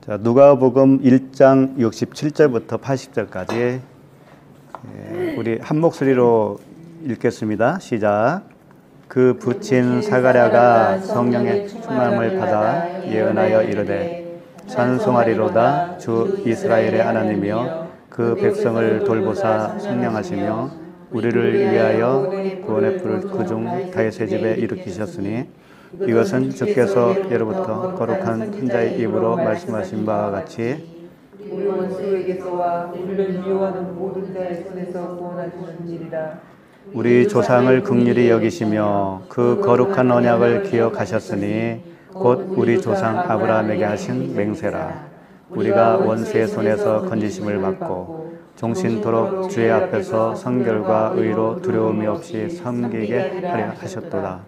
자, 누가복음 1장 67절부터 80절까지 우리 한 목소리로 읽겠습니다. 시작. 그 부친 사가랴가 성령의 충만함을 받아 예언하여 이르되 찬송하리로다. 주 이스라엘의 하나님이여 그 백성을 돌보사 성령하시며 우리를 위하여 구원의 불을 그중 다윗의 집에 일으키셨으니 이것은 주께서 예로부터 거룩한 천자의 입으로 말씀하신 바와 같이 우리 원수에게서와 우리를 미워하는 모든 자의 손에서 구원하시느니라. 우리 조상을 긍휼히 여기시며 그 거룩한 언약을 기억하셨으니 곧 우리 조상 아브라함에게 하신 맹세라. 우리가 원수의 손에서 건지심을 받고 종신토록 주의 앞에서 성결과 의로 두려움이 없이 섬기게 하려 하셨도다.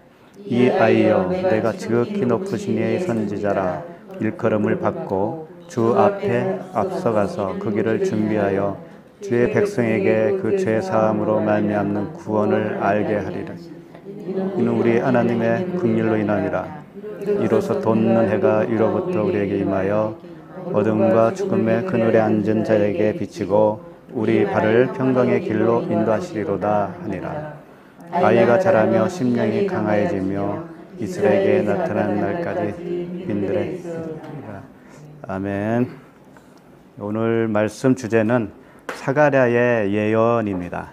이 아이여, 내가 지극히 높으신 이의 선지자라. 일컬음을 받고 주 앞에 앞서가서 그 길을 준비하여 주의 백성에게 그 죄 사함으로 말미암는 구원을 알게 하리라. 이는 우리 하나님의 긍휼로 인함이라. 이로써 돋는 해가 위로부터 우리에게 임하여 어둠과 죽음의 그늘에 앉은 자에게 비치고 우리 발을 평강의 길로 인도하시리로다 하니라. 아이가 자라며 심령이 강화해지며 이스라엘에게 나타난 날까지 빈들에 있으리라. 아멘. 오늘 말씀 주제는 사가랴의 예언입니다.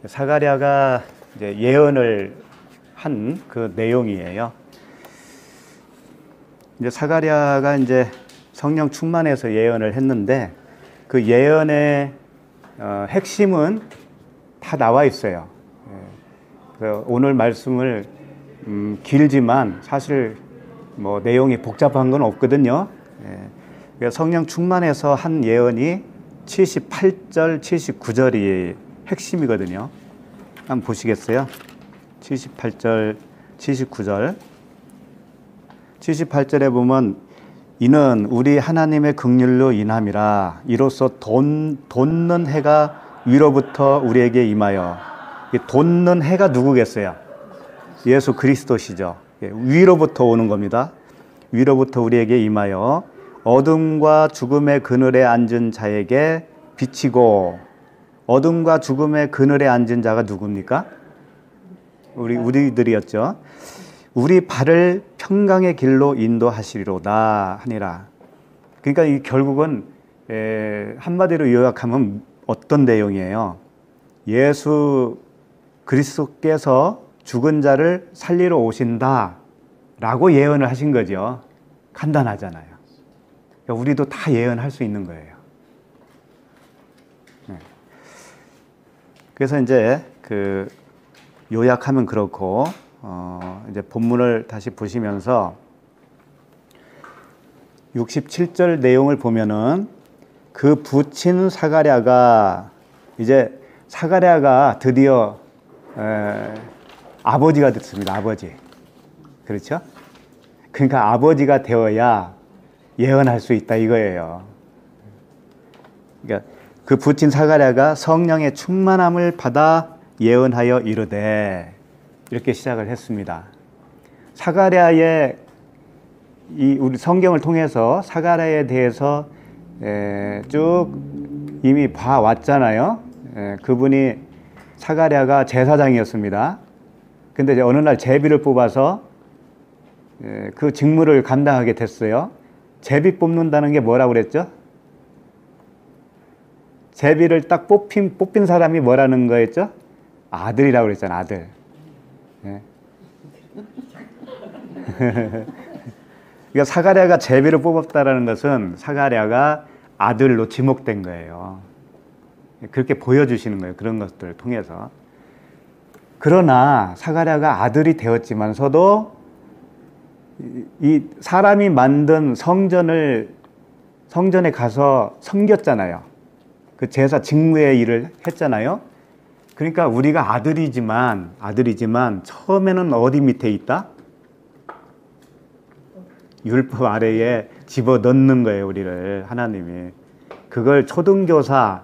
사가랴가 이제 예언을 한 그 내용이에요. 이제 사가랴가 이제 성령 충만해서 예언을 했는데 그 예언의 핵심은 다 나와 있어요. 오늘 말씀을 길지만 사실 뭐 내용이 복잡한 건 없거든요. 성령 충만해서 한 예언이 78절, 79절이 핵심이거든요. 한번 보시겠어요? 78절, 79절. 78절에 보면 이는 우리 하나님의 긍휼로 인함이라. 이로써 돋는 해가 위로부터 우리에게 임하여. 돋는 해가 누구겠어요? 예수 그리스도시죠. 위로부터 오는 겁니다. 위로부터 우리에게 임하여 어둠과 죽음의 그늘에 앉은 자에게 비치고. 어둠과 죽음의 그늘에 앉은 자가 누굽니까? 우리들이었죠. 우리 발을 평강의 길로 인도하시리로다 하니라. 그러니까 이 결국은 한마디로 요약하면 어떤 내용이에요? 예수 그리스도께서 죽은 자를 살리러 오신다라고 예언을 하신 거죠. 간단하잖아요. 그러니까 우리도 다 예언할 수 있는 거예요. 그래서 이제 그 요약하면 그렇고 이제 본문을 다시 보시면서 67절 내용을 보면은 그 부친 사가랴가 이제 사가랴가 드디어 아버지가 됐습니다. 아버지. 그렇죠? 그러니까 아버지가 되어야 예언할 수 있다 이거예요. 그러니까 그 부친 사가랴가 성령의 충만함을 받아 예언하여 이르되 이렇게 시작을 했습니다. 사가랴의 우리 성경을 통해서 사가랴에 대해서 쭉 이미 봐왔잖아요. 그분이 사가랴가 제사장이었습니다. 근데 이제 어느 날 제비를 뽑아서 그 직무를 감당하게 됐어요. 제비 뽑는다는 게 뭐라고 그랬죠? 제비를 딱 뽑힌 사람이 뭐라는 거였죠? 아들이라고 그랬잖아, 아들. 그러니까 사가랴가 제비를 뽑았다라는 것은 사가랴가 아들로 지목된 거예요. 그렇게 보여주시는 거예요. 그런 것들을 통해서. 그러나 사가랴가 아들이 되었지만서도 이 사람이 만든 성전에 가서 섬겼잖아요. 그 제사 직무의 일을 했잖아요. 그러니까 우리가 아들이지만 처음에는 어디 밑에 있다? 율법 아래에 집어넣는 거예요. 우리를 하나님이. 그걸 초등교사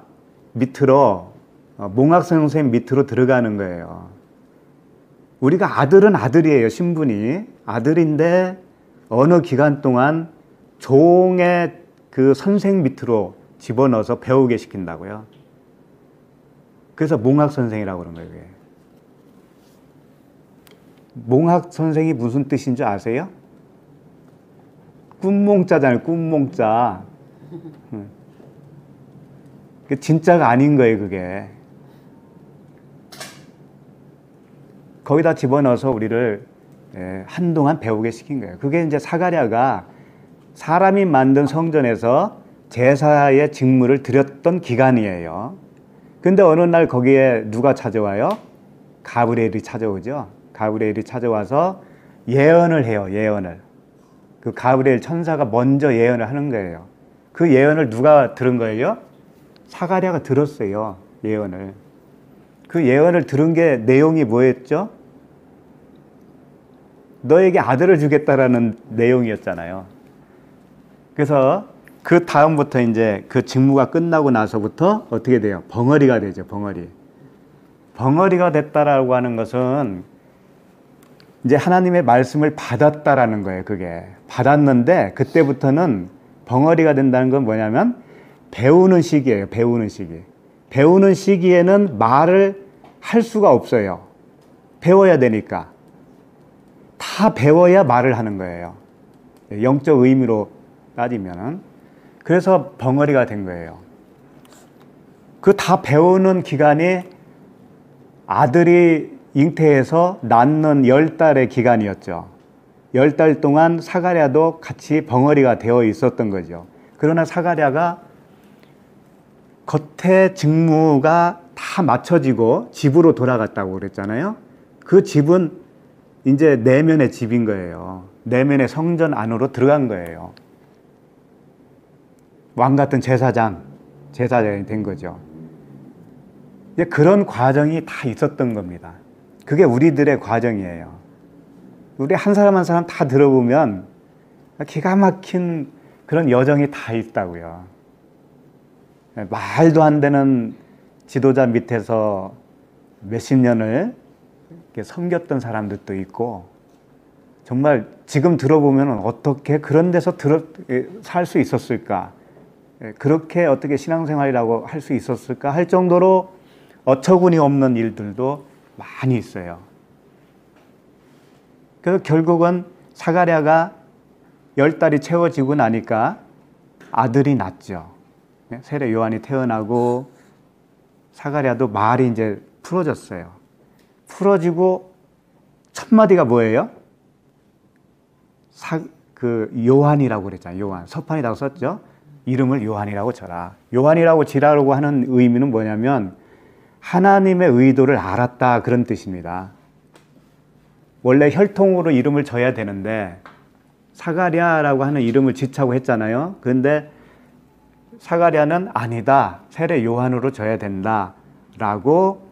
밑으로 몽학 선생님 밑으로 들어가는 거예요. 우리가 아들은 아들이에요. 신분이 아들인데 어느 기간 동안 종의 그 선생 밑으로 집어넣어서 배우게 시킨다고요. 그래서 몽학 선생이라고 그런 거예요. 그게. 몽학 선생이 무슨 뜻인 줄 아세요? 꿈몽자잖아요. 꿈몽자. 진짜가 아닌 거예요. 그게. 거기다 집어넣어서 우리를 한동안 배우게 시킨 거예요. 그게 이제 사가랴가 사람이 만든 성전에서 제사의 직무를 드렸던 기간이에요. 근데 어느 날 거기에 누가 찾아와요? 가브리엘이 찾아오죠. 가브리엘이 찾아와서 예언을 해요. 예언을. 그 가브리엘 천사가 먼저 예언을 하는 거예요. 그 예언을 누가 들은 거예요? 사가랴가 들었어요. 예언을. 그 예언을 들은 게 내용이 뭐였죠? 너에게 아들을 주겠다라는 내용이었잖아요. 그래서 그 다음부터 이제 그 직무가 끝나고 나서부터 어떻게 돼요? 벙어리가 되죠. 벙어리. 벙어리가 됐다라고 하는 것은 이제 하나님의 말씀을 받았다라는 거예요. 그게. 받았는데 그때부터는 벙어리가 된다는 건 뭐냐면 배우는 시기예요. 배우는 시기. 배우는 시기에는 말을 할 수가 없어요. 배워야 되니까. 다 배워야 말을 하는 거예요. 영적 의미로 따지면. 그래서 벙어리가 된 거예요. 그 다 배우는 기간이 아들이 잉태해서 낳는 10달의 기간이었죠. 10달 동안 사가랴도 같이 벙어리가 되어 있었던 거죠. 그러나 사가랴가 겉에 직무가 다 맞춰지고 집으로 돌아갔다고 그랬잖아요. 그 집은 이제 내면의 집인 거예요. 내면의 성전 안으로 들어간 거예요. 왕 같은 제사장이 된 거죠. 이제 그런 과정이 다 있었던 겁니다. 그게 우리들의 과정이에요. 우리 한 사람 한 사람 다 들어보면 기가 막힌 그런 여정이 다 있다고요. 말도 안 되는 지도자 밑에서 몇십 년을 섬겼던 사람들도 있고, 정말 지금 들어보면 어떻게 그런 데서 살 수 있었을까? 그렇게 어떻게 신앙생활이라고 할 수 있었을까? 할 정도로 어처구니 없는 일들도 많이 있어요. 그래서 결국은 사가랴가 10달이 채워지고 나니까 아들이 낳죠. 세례 요한이 태어나고 사가랴도 말이 이제 풀어졌어요. 풀어지고 첫 마디가 뭐예요? 요한이라고 그랬잖아요. 요한. 서판이라고 썼죠. 이름을 요한이라고 쳐라. 요한이라고 지라고 하는 의미는 뭐냐면 하나님의 의도를 알았다, 그런 뜻입니다. 원래 혈통으로 이름을 져야 되는데 사가랴라고 하는 이름을 지자고 했잖아요. 그런데 사가랴는 아니다, 세례 요한으로 져야 된다라고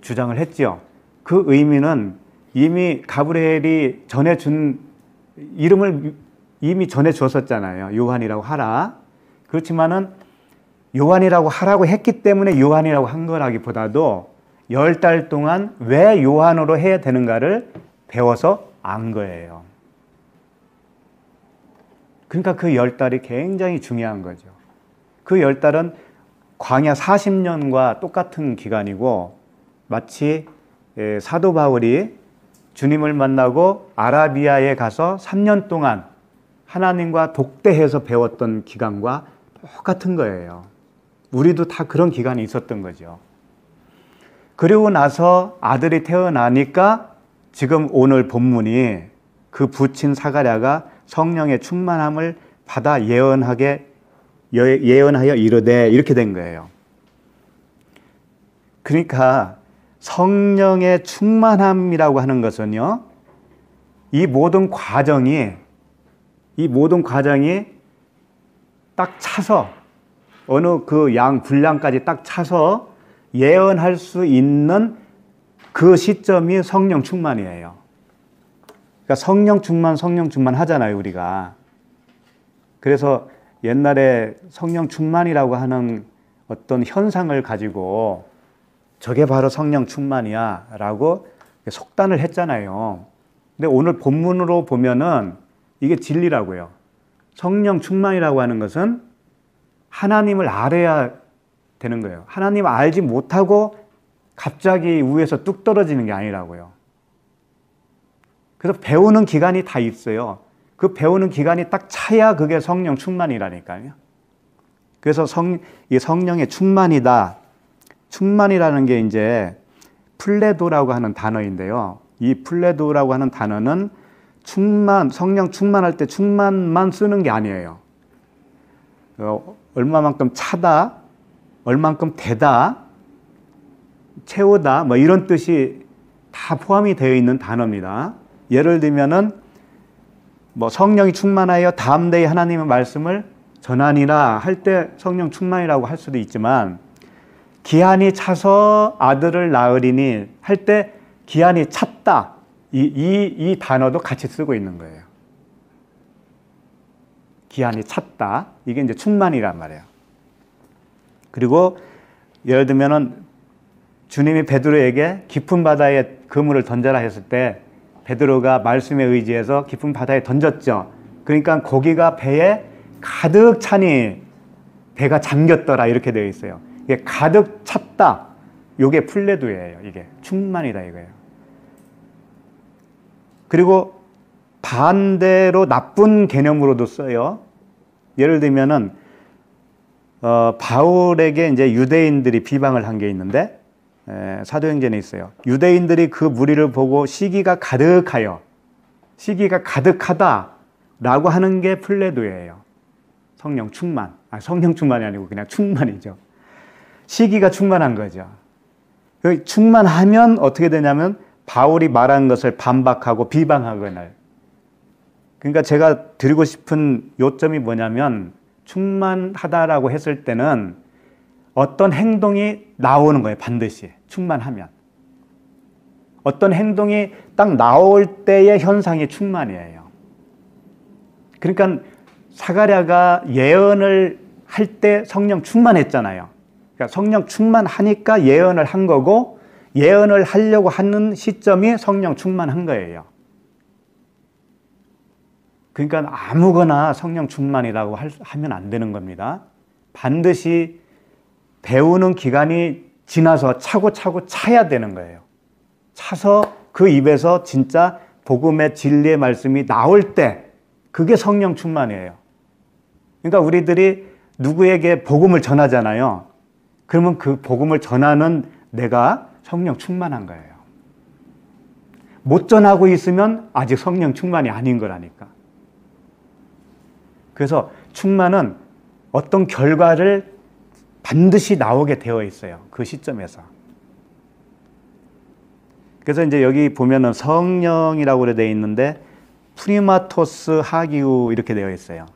주장을 했지요. 그 의미는 이미 가브리엘이 전해준 이름을 이미 전해줬었잖아요. 요한이라고 하라. 그렇지만은 요한이라고 하라고 했기 때문에 요한이라고 한 거라기보다도 10달 동안 왜 요한으로 해야 되는가를 배워서 안 거예요. 그러니까 그 10달이 굉장히 중요한 거죠. 그 10달은 광야 40년과 똑같은 기간이고, 마치 사도 바울이 주님을 만나고 아라비아에 가서 3년 동안 하나님과 독대해서 배웠던 기간과 똑같은 거예요. 우리도 다 그런 기간이 있었던 거죠. 그리고 나서 아들이 태어나니까 지금 오늘 본문이 그 부친 사가랴가 성령의 충만함을 받아 예언하여 이르되, 이렇게 된 거예요. 그러니까 성령의 충만함이라고 하는 것은요, 이 모든 과정이 딱 차서 어느 그 양 분량까지 딱 차서 예언할 수 있는 그 시점이 성령 충만이에요. 그러니까 성령 충만 하잖아요, 우리가. 그래서 옛날에 성령 충만이라고 하는 어떤 현상을 가지고 저게 바로 성령 충만이야 라고 속단을 했잖아요. 근데 오늘 본문으로 보면은 이게 진리라고요. 성령 충만이라고 하는 것은 하나님을 알아야 되는 거예요. 하나님을 알지 못하고 갑자기 위에서 뚝 떨어지는 게 아니라고요. 그래서 배우는 기간이 다 있어요. 그 배우는 기간이 딱 차야 그게 성령 충만이라니까요. 그래서 이 성령의 충만이다. 충만이라는 게 이제 플레도라고 하는 단어인데요. 이 플레도라고 하는 단어는 성령 충만할 때 충만만 쓰는 게 아니에요. 얼마만큼 차다, 얼만큼 되다, 채우다, 뭐 이런 뜻이 다 포함이 되어 있는 단어입니다. 예를 들면은 뭐 성령이 충만하여 다음 데에 하나님의 말씀을 전하니라 할 때 성령 충만이라고 할 수도 있지만, 기한이 차서 아들을 낳으리니 할 때 기한이 찼다, 이 단어도 같이 쓰고 있는 거예요. 기한이 찼다, 이게 이제 충만이란 말이에요. 그리고 예를 들면은 주님이 베드로에게 깊은 바다에 그물을 던져라 했을 때 베드로가 말씀에 의지해서 깊은 바다에 던졌죠. 그러니까 고기가 배에 가득 차니 배가 잠겼더라 이렇게 되어 있어요. 이게 가득 찼다, 이게 플레도예요. 이게 충만이다 이거예요. 그리고 반대로 나쁜 개념으로도 써요. 예를 들면은 바울에게 이제 유대인들이 비방을 한 게 있는데, 사도행전에 있어요. 유대인들이 그 무리를 보고 시기가 가득하다라고 하는 게 플레도예요. 성령 충만. 성령 충만이 아니고 그냥 충만이죠. 시기가 충만한 거죠. 충만하면 어떻게 되냐면 바울이 말한 것을 반박하고 비방하거나. 그러니까 제가 드리고 싶은 요점이 뭐냐면, 충만하다라고 했을 때는 어떤 행동이 나오는 거예요. 반드시 충만하면 어떤 행동이 딱 나올 때의 현상이 충만이에요. 그러니까 사가랴가 예언을 할 때 성령 충만했잖아요. 그러니까 성령 충만하니까 예언을 한 거고, 예언을 하려고 하는 시점이 성령 충만한 거예요. 그러니까 아무거나 성령 충만이라고 하면 안 되는 겁니다. 반드시 배우는 기간이 지나서 차고 차야 되는 거예요. 차서 그 입에서 진짜 복음의 진리의 말씀이 나올 때, 그게 성령 충만이에요. 그러니까 우리들이 누구에게 복음을 전하잖아요. 그러면 그 복음을 전하는 내가 성령 충만한 거예요. 못 전하고 있으면 아직 성령 충만이 아닌 거라니까. 그래서 충만은 어떤 결과를 반드시 나오게 되어 있어요. 그 시점에서. 그래서 이제 여기 보면은 성령이라고 되어 있는데 푸니마토스 하기우 이렇게 되어 있어요.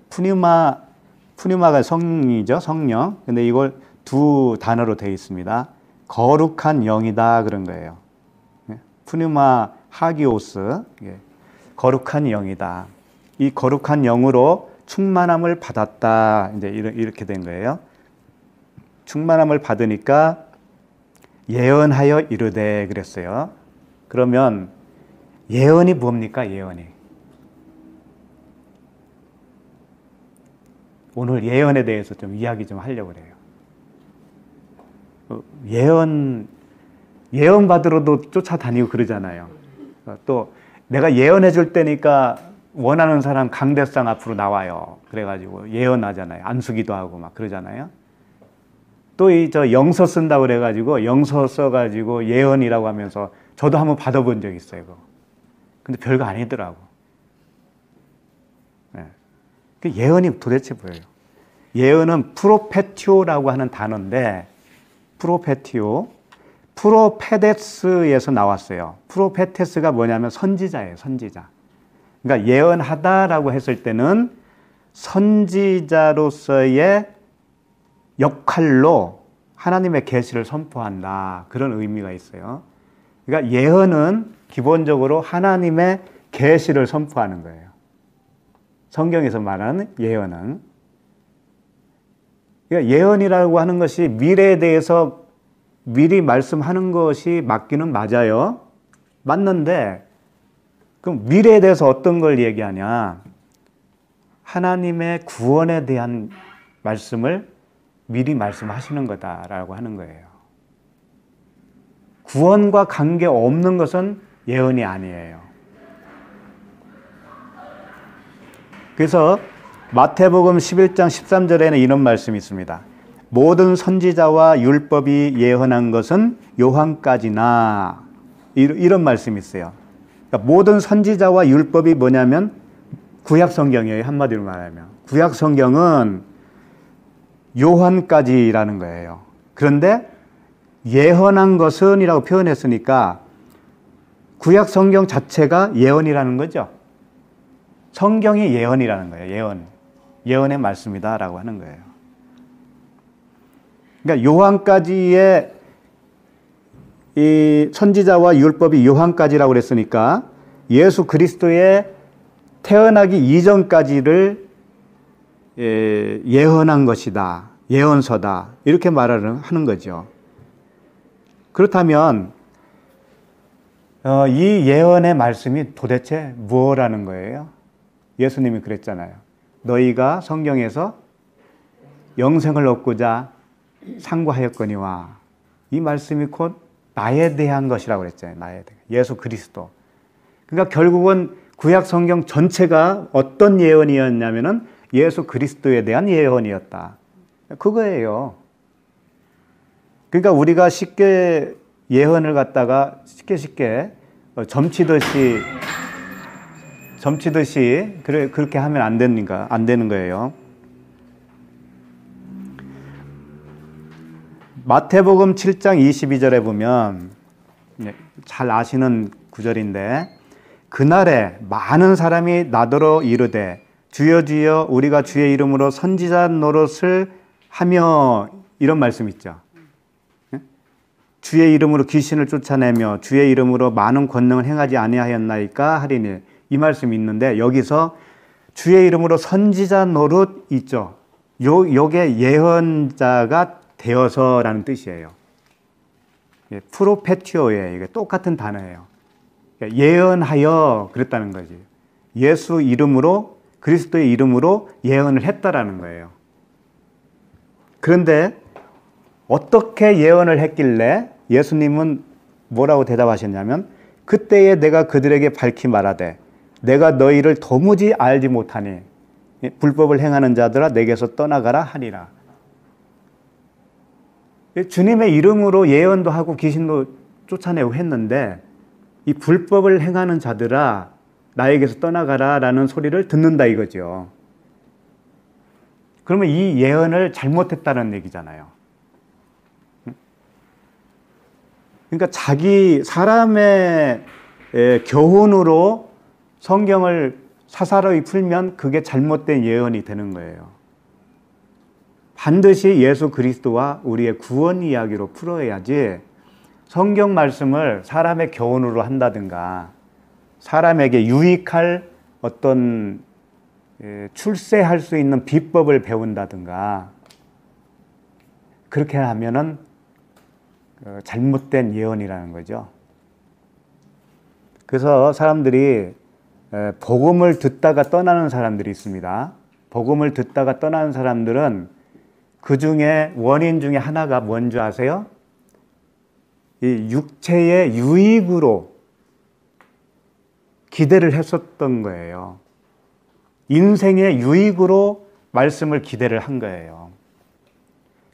푸니마가 성이죠, 성령. 근데 이걸 두 단어로 되어 있습니다. 거룩한 영이다 그런 거예요. 푸니마 하기오스, 거룩한 영이다. 이 거룩한 영으로 충만함을 받았다. 이제 이렇게 된 거예요. 충만함을 받으니까 예언하여 이르되 그랬어요. 그러면 예언이 뭡니까? 예언이. 오늘 예언에 대해서 좀 이야기 좀 하려고 그래요. 예언 받으러도 쫓아다니고 그러잖아요. 또 내가 예언해 줄 때니까 원하는 사람 강대상 앞으로 나와요. 그래가지고 예언하잖아요. 안수기도 하고 막 그러잖아요. 또 저 영서 쓴다고 그래가지고 영서 써가지고 예언이라고 하면서 저도 한번 받아본 적 있어요. 그거. 근데 별거 아니더라고. 네. 그 예언이 도대체 뭐예요? 예언은 프로페티오라고 하는 단어인데, 프로페데스에서 나왔어요. 프로페테스가 뭐냐면 선지자예요. 선지자. 그러니까 예언하다라고 했을 때는 선지자로서의 역할로 하나님의 계시를 선포한다, 그런 의미가 있어요. 그러니까 예언은 기본적으로 하나님의 계시를 선포하는 거예요. 성경에서 말하는 예언은. 그러니까 예언이라고 하는 것이 미래에 대해서 미리 말씀하는 것이 맞기는 맞아요. 맞는데 그럼 미래에 대해서 어떤 걸 얘기하냐? 하나님의 구원에 대한 말씀을 미리 말씀하시는 거다라고 하는 거예요. 구원과 관계없는 것은 예언이 아니에요. 그래서 마태복음 11장 13절에는 이런 말씀이 있습니다. 모든 선지자와 율법이 예언한 것은 요한까지나, 이런 말씀이 있어요. 그러니까 모든 선지자와 율법이 뭐냐면 구약 성경이에요. 한마디로 말하면 구약 성경은 요한까지라는 거예요. 그런데 예언한 것은 이라고 표현했으니까 구약 성경 자체가 예언이라는 거죠. 성경이 예언이라는 거예요. 예언의 말씀이다 라고 하는 거예요. 그러니까 요한까지의 이 선지자와 율법이 요한까지라고 그랬으니까 예수 그리스도의 태어나기 이전까지를 예언한 것이다. 예언서다. 이렇게 말을 하는 거죠. 그렇다면 이 예언의 말씀이 도대체 무엇이라는 거예요? 예수님이 그랬잖아요. 너희가 성경에서 영생을 얻고자 상고하였거니와, 이 말씀이 곧 나에 대한 것이라고 그랬잖아요. 나에 대한. 예수 그리스도. 그러니까 결국은 구약 성경 전체가 어떤 예언이었냐면은 예수 그리스도에 대한 예언이었다. 그거예요. 그러니까 우리가 쉽게 예언을 갖다가 쉽게 점치듯이 그렇게 하면 안 되는 거예요. 마태복음 7장 22절에 보면 잘 아시는 구절인데, 그날에 많은 사람이 나더러 이르되 주여 주여 우리가 주의 이름으로 선지자 노릇을 하며, 이런 말씀 있죠. 주의 이름으로 귀신을 쫓아내며 주의 이름으로 많은 권능을 행하지 아니하였나이까 하리니, 이 말씀이 있는데 여기서 주의 이름으로 선지자 노릇 있죠. 요게 예언자가 되어서라는 뜻이에요. 프로페티오에 이게 똑같은 단어예요. 예언하여 그랬다는 거지. 예수 이름으로, 그리스도의 이름으로 예언을 했다라는 거예요. 그런데 어떻게 예언을 했길래 예수님은 뭐라고 대답하셨냐면, 그때에 내가 그들에게 밝히 말하되 내가 너희를 도무지 알지 못하니 불법을 행하는 자들아 내게서 떠나가라 하니라. 주님의 이름으로 예언도 하고 귀신도 쫓아내고 했는데, 이 불법을 행하는 자들아 나에게서 떠나가라 라는 소리를 듣는다 이거죠. 그러면 이 예언을 잘못했다는 얘기잖아요. 그러니까 사람의 교훈으로 성경을 사사로이 풀면 그게 잘못된 예언이 되는 거예요. 반드시 예수 그리스도와 우리의 구원 이야기로 풀어야지, 성경 말씀을 사람의 교훈으로 한다든가 사람에게 유익할 어떤 출세할 수 있는 비법을 배운다든가 그렇게 하면은 잘못된 예언이라는 거죠. 그래서 사람들이 복음을 듣다가 떠나는 사람들이 있습니다. 복음을 듣다가 떠나는 사람들은 그 중에 원인 중에 하나가 뭔지 아세요? 이 육체의 유익으로 기대를 했었던 거예요. 인생의 유익으로 말씀을 기대를 한 거예요.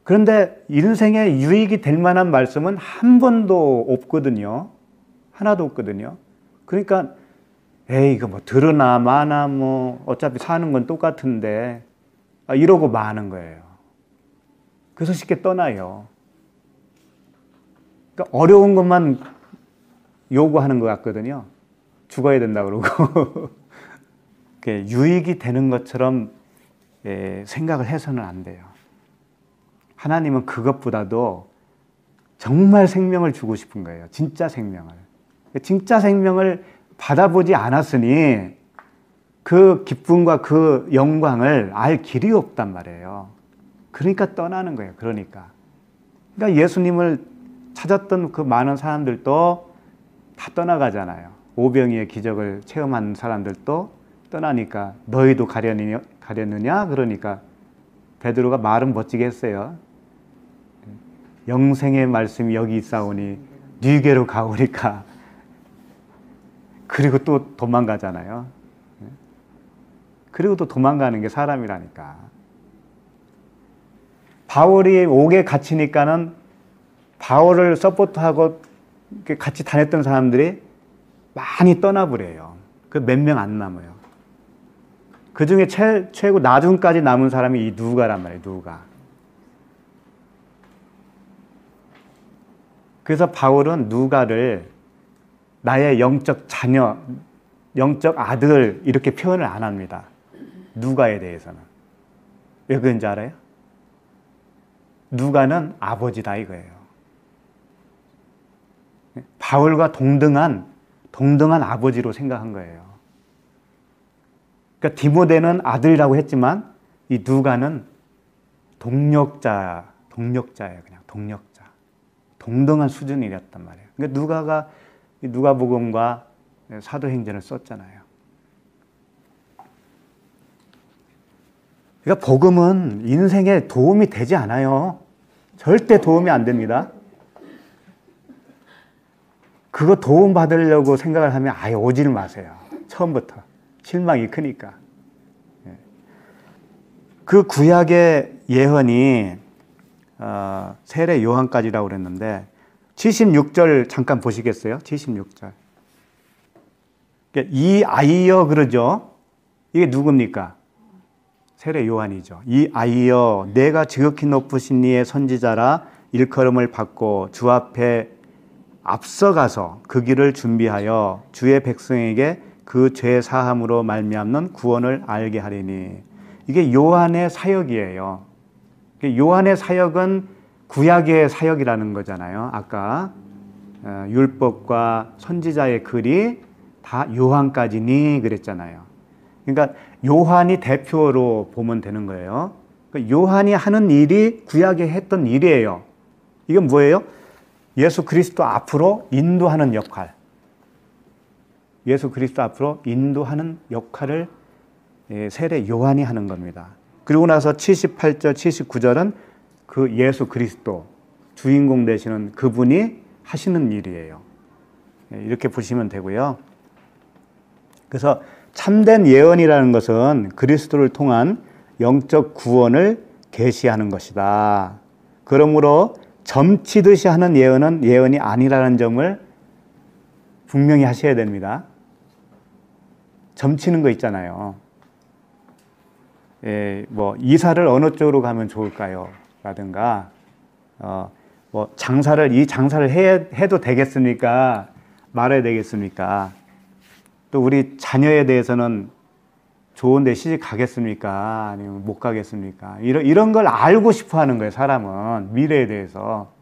그런데 인생의 유익이 될 만한 말씀은 한 번도 없거든요. 하나도 없거든요. 그러니까 에이 이거 뭐 들으나 마나 뭐 어차피 사는 건 똑같은데 이러고 마는 거예요. 그래서 쉽게 떠나요. 그러니까 어려운 것만 요구하는 것 같거든요. 죽어야 된다 그러고 유익이 되는 것처럼 생각을 해서는 안 돼요. 하나님은 그것보다도 정말 생명을 주고 싶은 거예요. 진짜 생명을. 진짜 생명을 받아보지 않았으니 그 기쁨과 그 영광을 알 길이 없단 말이에요. 그러니까 떠나는 거예요. 그러니까 예수님을 찾았던 그 많은 사람들도 다 떠나가잖아요. 오병이의 기적을 체험한 사람들도 떠나니까 너희도 가려느냐? 그러니까 베드로가 말은 멋지게 했어요. 영생의 말씀이 여기 있사오니 네게로 가오니까. 그리고 또 도망가잖아요. 그리고 또 도망가는 게 사람이라니까. 바울이 옥에 갇히니까는 바울을 서포트하고 같이 다녔던 사람들이 많이 떠나버려요. 그 몇 명 안 남아요. 그 중에 최고 나중까지 남은 사람이 이 누가란 말이에요. 누가. 그래서 바울은 누가를 나의 영적 자녀, 영적 아들 이렇게 표현을 안 합니다. 누가에 대해서는. 왜 그런지 알아요? 누가는 아버지다 이거예요. 바울과 동등한 아버지로 생각한 거예요. 그러니까 디모데는 아들이라고 했지만 이 누가는 동력자예요. 그냥 동력자. 동등한 수준이었단 말이에요. 그러니까 누가가 누가복음과 사도행전을 썼잖아요. 그러니까 복음은 인생에 도움이 되지 않아요. 절대 도움이 안 됩니다. 그거 도움 받으려고 생각을 하면 아예 오지를 마세요. 처음부터. 실망이 크니까. 그 구약의 예언이 세례 요한까지라고 그랬는데 76절 잠깐 보시겠어요? 76절. 이 아이여 그러죠. 이게 누굽니까? 세례 요한이죠. 이 아이여 내가 지극히 높으신 이의 선지자라 일컬음을 받고 주 앞에 앞서가서 그 길을 준비하여 주의 백성에게 그 죄 사함으로 말미암는 구원을 알게 하리니. 이게 요한의 사역이에요. 요한의 사역은 구약의 사역이라는 거잖아요. 아까 율법과 선지자의 글이 다 요한까지니 그랬잖아요. 그러니까 요한이 대표로 보면 되는 거예요. 그러니까 요한이 하는 일이 구약에 했던 일이에요. 이건 뭐예요? 예수 그리스도 앞으로 인도하는 역할. 예수 그리스도 앞으로 인도하는 역할을 세례 요한이 하는 겁니다. 그리고 나서 78절, 79절은 그 예수 그리스도 주인공 되시는 그분이 하시는 일이에요. 이렇게 보시면 되고요. 그래서 참된 예언이라는 것은 그리스도를 통한 영적 구원을 계시하는 것이다. 그러므로 점치듯이 하는 예언은 예언이 아니라는 점을 분명히 하셔야 됩니다. 점치는 거 있잖아요. 뭐 이사를 어느 쪽으로 가면 좋을까요? 라든가 뭐 이 장사를 해도 되겠습니까? 말아야 되겠습니까? 또 우리 자녀에 대해서는 좋은 데 시집 가겠습니까? 아니면 못 가겠습니까? 이런 걸 알고 싶어 하는 거예요, 사람은. 미래에 대해서.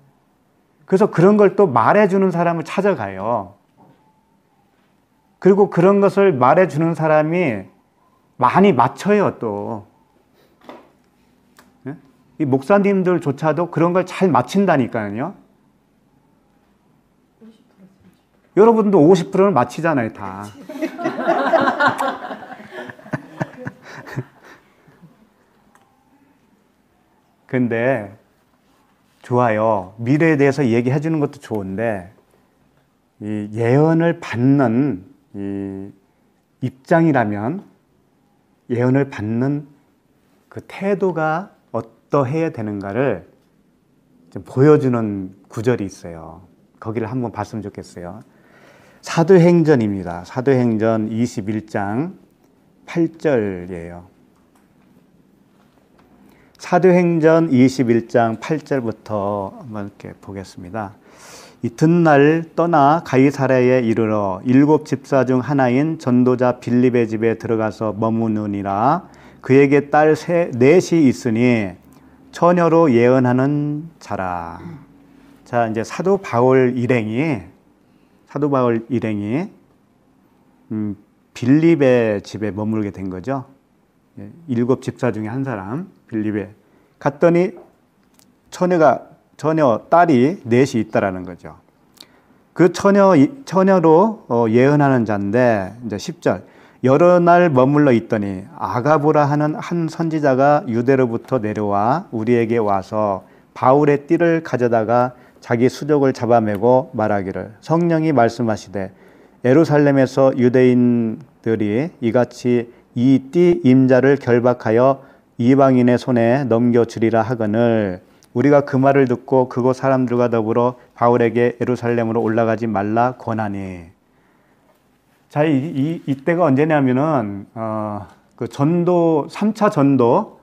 그래서 그런 걸 또 말해주는 사람을 찾아가요. 그리고 그런 것을 말해주는 사람이 많이 맞춰요, 또. 이 목사님들조차도 그런 걸 잘 맞힌다니까요. 여러분도 50%는 맞히잖아요, 다. 근데 좋아요. 미래에 대해서 얘기해 주는 것도 좋은데 이 예언을 받는 이 입장이라면 예언을 받는 그 태도가 어떠해야 되는가를 좀 보여주는 구절이 있어요. 거기를 한번 봤으면 좋겠어요. 사도행전입니다. 사도행전 21장 8절이에요. 사도행전 21장 8절부터 한번 이렇게 보겠습니다. 이튿날 떠나 가이사랴에 이르러 7 집사 중 하나인 전도자 빌립의 집에 들어가서 머무느니라. 그에게 딸 넷이 있으니 처녀로 예언하는 자라. 자, 이제 사도 바울 일행이 빌립의 집에 머물게 된 거죠. 7 집사 중에 한 사람, 빌립의. 갔더니 처녀 딸이 넷이 있다라는 거죠. 그 처녀로 예언하는 자인데 이제 10절 여러 날 머물러 있더니 아가보라 하는 한 선지자가 유대로부터 내려와 우리에게 와서 바울의 띠를 가져다가 자기 수족을 잡아매고 말하기를 성령이 말씀하시되 예루살렘에서 유대인들이 이같이 이 띠 임자를 결박하여 이방인의 손에 넘겨주리라 하거늘 우리가 그 말을 듣고 그곳 사람들과 더불어 바울에게 예루살렘으로 올라가지 말라 권하니. 자, 이때가 언제냐면은 그 전도 3차 전도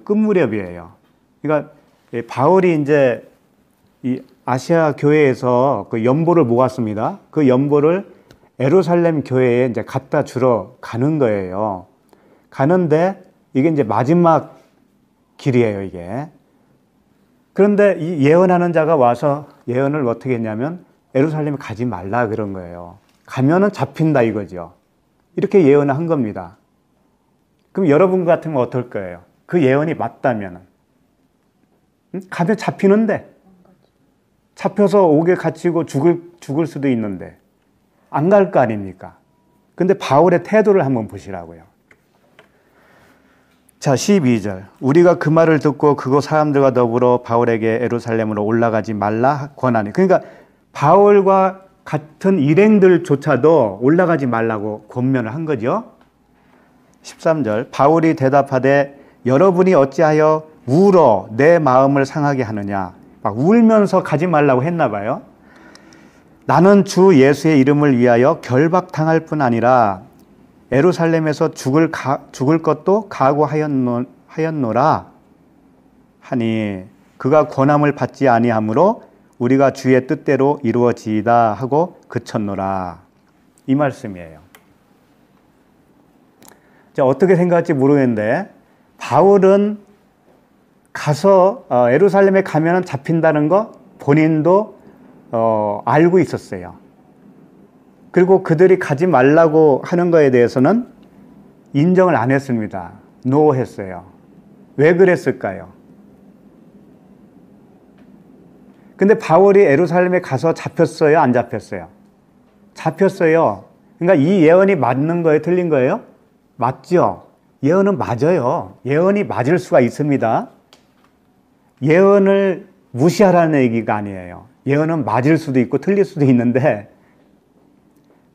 끝 무렵이에요. 그러니까 바울이 이제 이 아시아 교회에서 그 연보를 모았습니다. 그 연보를 예루살렘 교회에 이제 갖다 주러 가는 거예요. 가는데 이게 이제 마지막 길이에요, 이게. 그런데 이 예언하는 자가 와서 예언을 어떻게 했냐면 예루살렘에 가지 말라 그런 거예요. 가면은 잡힌다 이거죠. 이렇게 예언을 한 겁니다. 그럼 여러분 같으면 어떨 거예요? 그 예언이 맞다면은. 가면 잡히는데 잡혀서 옥에 갇히고 죽을 수도 있는데 안 갈 거 아닙니까? 근데 바울의 태도를 한번 보시라고요. 자, 12절. 우리가 그 말을 듣고 그곳 사람들과 더불어 바울에게 예루살렘으로 올라가지 말라 권하니. 그러니까 바울과 같은 일행들조차도 올라가지 말라고 권면을 한 거죠. 13절. 바울이 대답하되 여러분이 어찌하여 울어 내 마음을 상하게 하느냐. 막 울면서 가지 말라고 했나 봐요. 나는 주 예수의 이름을 위하여 결박당할 뿐 아니라 예루살렘에서 죽을 것도 각오하였노라 하니 그가 권함을 받지 아니하므로 우리가 주의 뜻대로 이루어지이다 하고 그쳤노라. 이 말씀이에요. 자, 어떻게 생각할지 모르겠는데 바울은 가서 예루살렘에 가면 잡힌다는 거 본인도 알고 있었어요. 그리고 그들이 가지 말라고 하는 거에 대해서는 인정을 안 했습니다. 노 했어요. 왜 그랬을까요? 근데 바울이 예루살렘에 가서 잡혔어요? 안 잡혔어요? 잡혔어요. 그러니까 이 예언이 맞는 거예요? 틀린 거예요? 맞죠? 예언은 맞아요. 예언이 맞을 수가 있습니다. 예언을 무시하라는 얘기가 아니에요. 예언은 맞을 수도 있고 틀릴 수도 있는데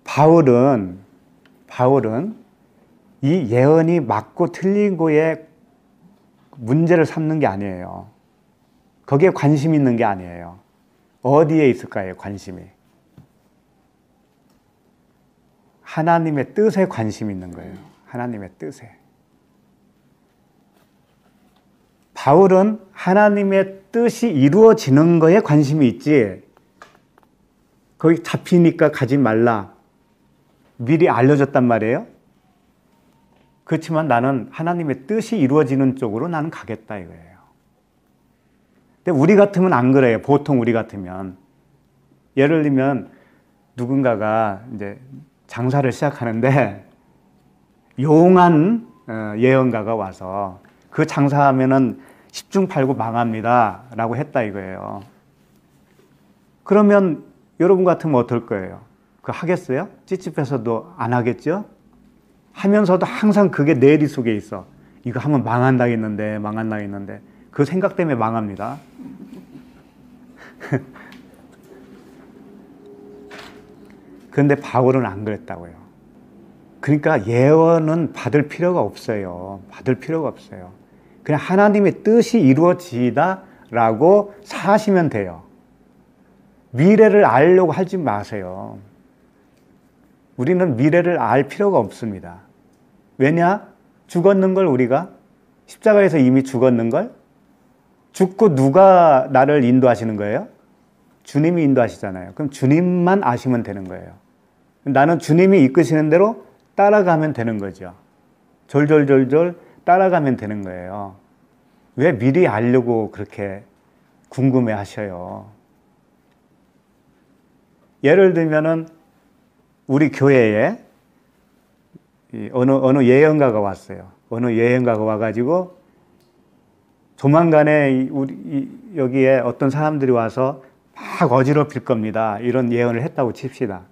바울은 이 예언이 맞고 틀린 거에 문제를 삼는 게 아니에요. 거기에 관심 있는 게 아니에요. 어디에 있을까요, 관심이? 하나님의 뜻에 관심 있는 거예요. 하나님의 뜻에. 바울은 하나님의 뜻이 이루어지는 거에 관심이 있지, 거기 잡히니까 가지 말라. 미리 알려줬단 말이에요. 그렇지만 나는 하나님의 뜻이 이루어지는 쪽으로 나는 가겠다 이거예요. 근데 우리 같으면 안 그래요. 보통 우리 같으면. 예를 들면 누군가가 이제 장사를 시작하는데 용한 예언가가 와서 그 장사하면은 10중 8구 망합니다 라고 했다 이거예요. 그러면 여러분 같으면 어떨 거예요? 그거 하겠어요? 찝찝해서도 안 하겠죠? 하면서도 항상 그게 내 리 속에 있어. 이거 하면 망한다겠는데 그 생각 때문에 망합니다. 그런데 바울은 안 그랬다고요. 그러니까 예언은 받을 필요가 없어요. 받을 필요가 없어요. 그냥 하나님의 뜻이 이루어지다라고 사시면 돼요. 미래를 알려고 하지 마세요. 우리는 미래를 알 필요가 없습니다. 왜냐? 죽었는 걸 우리가 십자가에서 이미 죽었는 걸 죽고 누가 나를 인도하시는 거예요? 주님이 인도하시잖아요. 그럼 주님만 아시면 되는 거예요. 나는 주님이 이끄시는 대로 따라가면 되는 거죠. 졸졸졸졸 따라가면 되는 거예요. 왜 미리 알려고 그렇게 궁금해 하셔요? 예를 들면은 우리 교회에 어느 예언가가 왔어요. 어느 예언가가 와가지고 조만간에 여기에 어떤 사람들이 와서 막 어지럽힐 겁니다. 이런 예언을 했다고 칩시다.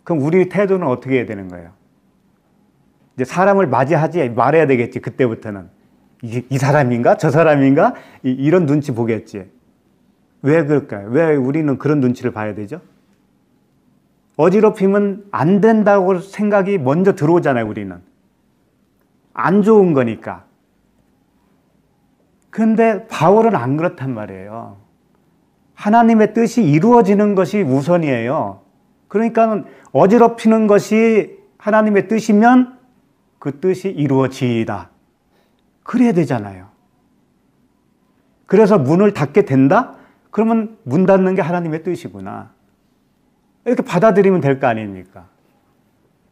그럼 우리 태도는 어떻게 해야 되는 거예요? 이제 사람을 맞이하지 말아야 되겠지. 그때부터는 이 사람인가? 저 사람인가? 이런 눈치 보겠지. 왜 그럴까요? 왜 우리는 그런 눈치를 봐야 되죠? 어지럽히면 안 된다고 생각이 먼저 들어오잖아요. 우리는 안 좋은 거니까. 근데 바울은 안 그렇단 말이에요. 하나님의 뜻이 이루어지는 것이 우선이에요. 그러니까 어지럽히는 것이 하나님의 뜻이면 그 뜻이 이루어지이다. 그래야 되잖아요. 그래서 문을 닫게 된다? 그러면 문 닫는 게 하나님의 뜻이구나. 이렇게 받아들이면 될 거 아닙니까?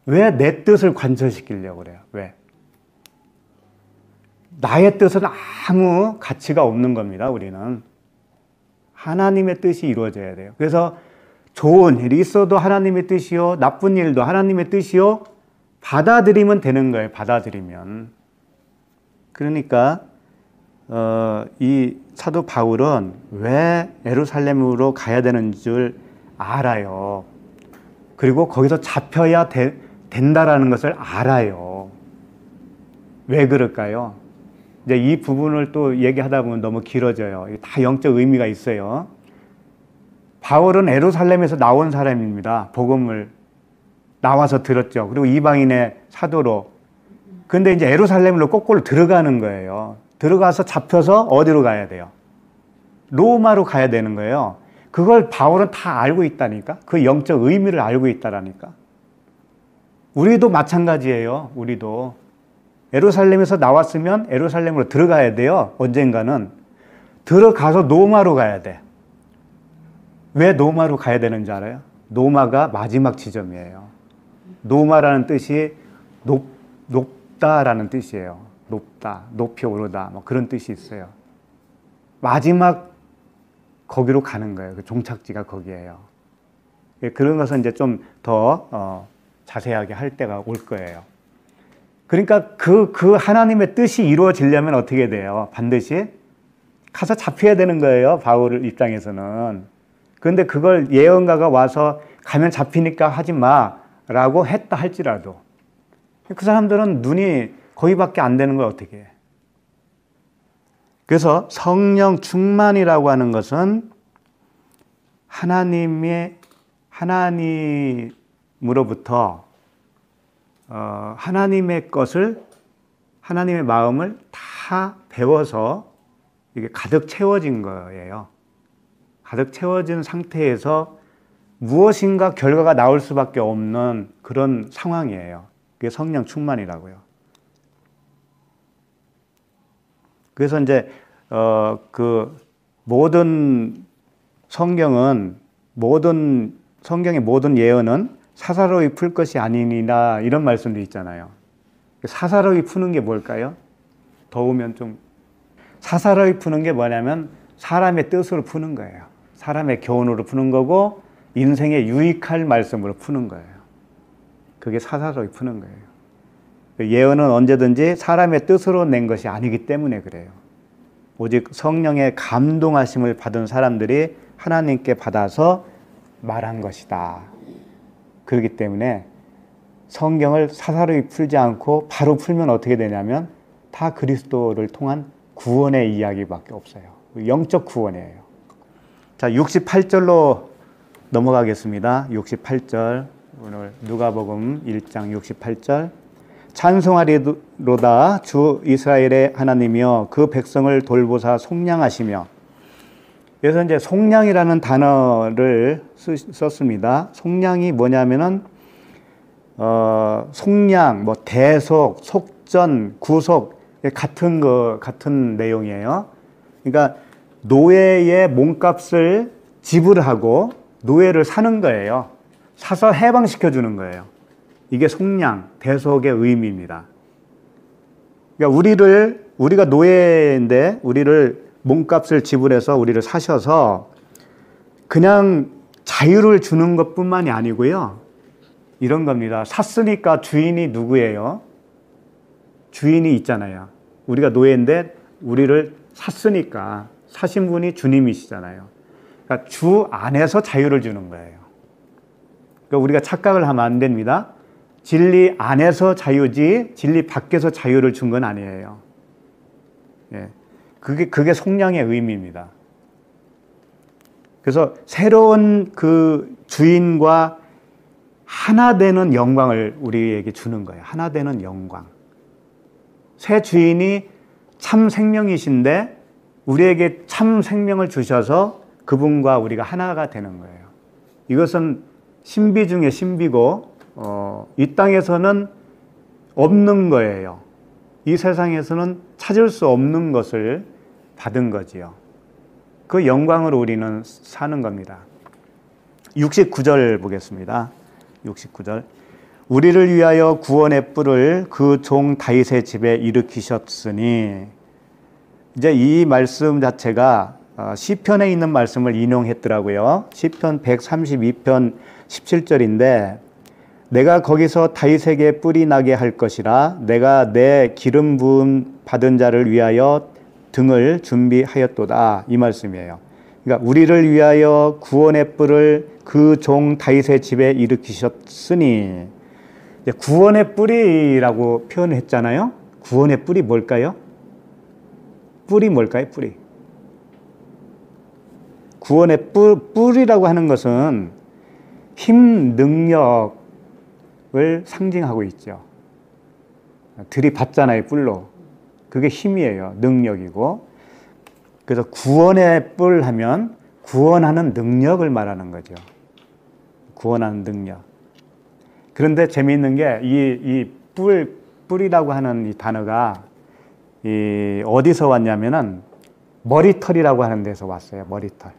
왜 내 뜻을 관철시키려고 그래요? 왜? 나의 뜻은 아무 가치가 없는 겁니다. 우리는. 하나님의 뜻이 이루어져야 돼요. 그래서 좋은 일이 있어도 하나님의 뜻이요, 나쁜 일도 하나님의 뜻이요, 받아들이면 되는 거예요. 받아들이면. 그러니까 이 사도 바울은 왜 예루살렘으로 가야 되는 줄 알아요. 그리고 거기서 잡혀야 된다라는 것을 알아요. 왜 그럴까요? 이제 이 부분을 또 얘기하다 보면 너무 길어져요. 다 영적 의미가 있어요. 바울은 예루살렘에서 나온 사람입니다. 복음을 나와서 들었죠. 그리고 이방인의 사도로. 근데 이제 예루살렘으로 거꾸로 들어가는 거예요. 들어가서 잡혀서 어디로 가야 돼요? 로마로 가야 되는 거예요. 그걸 바울은 다 알고 있다니까. 그 영적 의미를 알고 있다라니까. 우리도 마찬가지예요. 우리도. 예루살렘에서 나왔으면 예루살렘으로 들어가야 돼요. 언젠가는. 들어가서 로마로 가야 돼. 왜 로마로 가야 되는지 알아요? 로마가 마지막 지점이에요. 로마라는 뜻이 높다라는 뜻이에요. 높다, 높이 오르다, 뭐 그런 뜻이 있어요. 마지막 거기로 가는 거예요. 그 종착지가 거기예요. 그런 것은 이제 좀 더 자세하게 할 때가 올 거예요. 그러니까 그 하나님의 뜻이 이루어지려면 어떻게 돼요? 반드시 가서 잡혀야 되는 거예요. 바울 입장에서는. 그런데 그걸 예언가가 와서 가면 잡히니까 하지 마라고 했다 할지라도 그 사람들은 눈이 거기밖에 안 되는 걸 어떻게 해? 그래서 성령 충만이라고 하는 것은 하나님으로부터 하나님의 것을, 하나님의 마음을 다 배워서 이게 가득 채워진 거예요. 가득 채워진 상태에서 무엇인가 결과가 나올 수밖에 없는 그런 상황이에요. 그게 성령 충만이라고요. 그래서 이제 그 모든 성경의 모든 예언은 사사로이 풀 것이 아니니라 이런 말씀도 있잖아요. 사사로이 푸는 게 뭘까요? 더우면 좀 사사로이 푸는 게 뭐냐면 사람의 뜻으로 푸는 거예요. 사람의 교훈으로 푸는 거고 인생에 유익할 말씀으로 푸는 거예요. 그게 사사로이 푸는 거예요. 예언은 언제든지 사람의 뜻으로 낸 것이 아니기 때문에 그래요. 오직 성령의 감동하심을 받은 사람들이 하나님께 받아서 말한 것이다. 그렇기 때문에 성경을 사사로이 풀지 않고 바로 풀면 어떻게 되냐면 다 그리스도를 통한 구원의 이야기밖에 없어요. 영적 구원이에요. 자, 68절로 넘어가겠습니다. 68절. 오늘 누가복음 1장 68절. 찬송하리로다 주 이스라엘의 하나님이여 그 백성을 돌보사 속량하시며. 그래서 이제 속량이라는 단어를 썼습니다. 속량이 뭐냐면은 속량, 뭐 대속, 속전, 구속 같은 내용이에요. 그러니까 노예의 몸값을 지불하고 노예를 사는 거예요. 사서 해방시켜 주는 거예요. 이게 속량, 대속의 의미입니다. 그러니까 우리가 노예인데 우리를 몸값을 지불해서 우리를 사셔서 그냥 자유를 주는 것뿐만이 아니고요. 이런 겁니다. 샀으니까 주인이 누구예요? 주인이 있잖아요. 우리가 노예인데 우리를 샀으니까 사신 분이 주님이시잖아요. 그러니까 주 안에서 자유를 주는 거예요. 그러니까 우리가 착각을 하면 안 됩니다. 진리 안에서 자유지 진리 밖에서 자유를 준 건 아니에요. 예. 그게 속량의 의미입니다. 그래서 새로운 그 주인과 하나 되는 영광을 우리에게 주는 거예요. 하나 되는 영광. 새 주인이 참 생명이신데 우리에게 참 생명을 주셔서 그분과 우리가 하나가 되는 거예요. 이것은 신비 중에 신비고 이 땅에서는 없는 거예요. 이 세상에서는 찾을 수 없는 것을 받은 거지요. 그 영광으로 우리는 사는 겁니다. 69절 보겠습니다. 69절. 우리를 위하여 구원의 뿔을 그 종 다윗의 집에 일으키셨으니, 이제 이 말씀 자체가 시편에 있는 말씀을 인용했더라고요. 시편 132편 17절인데 내가 거기서 다윗에게 뿔이 나게 할 것이라 내가 내 기름 부음 받은 자를 위하여 등을 준비하였도다, 이 말씀이에요. 그러니까 우리를 위하여 구원의 뿔을 그 종 다윗의 집에 일으키셨으니, 구원의 뿔이라고 표현했잖아요. 구원의 뿔이 뭘까요? 뿔이 뭘까요? 뿔이. 구원의 뿔이라고 하는 것은 힘, 능력을 상징하고 있죠. 들이받잖아요, 뿔로. 그게 힘이에요. 능력이고. 그래서 구원의 뿔 하면 구원하는 능력을 말하는 거죠. 구원하는 능력. 그런데 재미있는 게 이 뿔이라고 하는 이 단어가 어디서 왔냐면은 머리털이라고 하는 데서 왔어요. 머리털.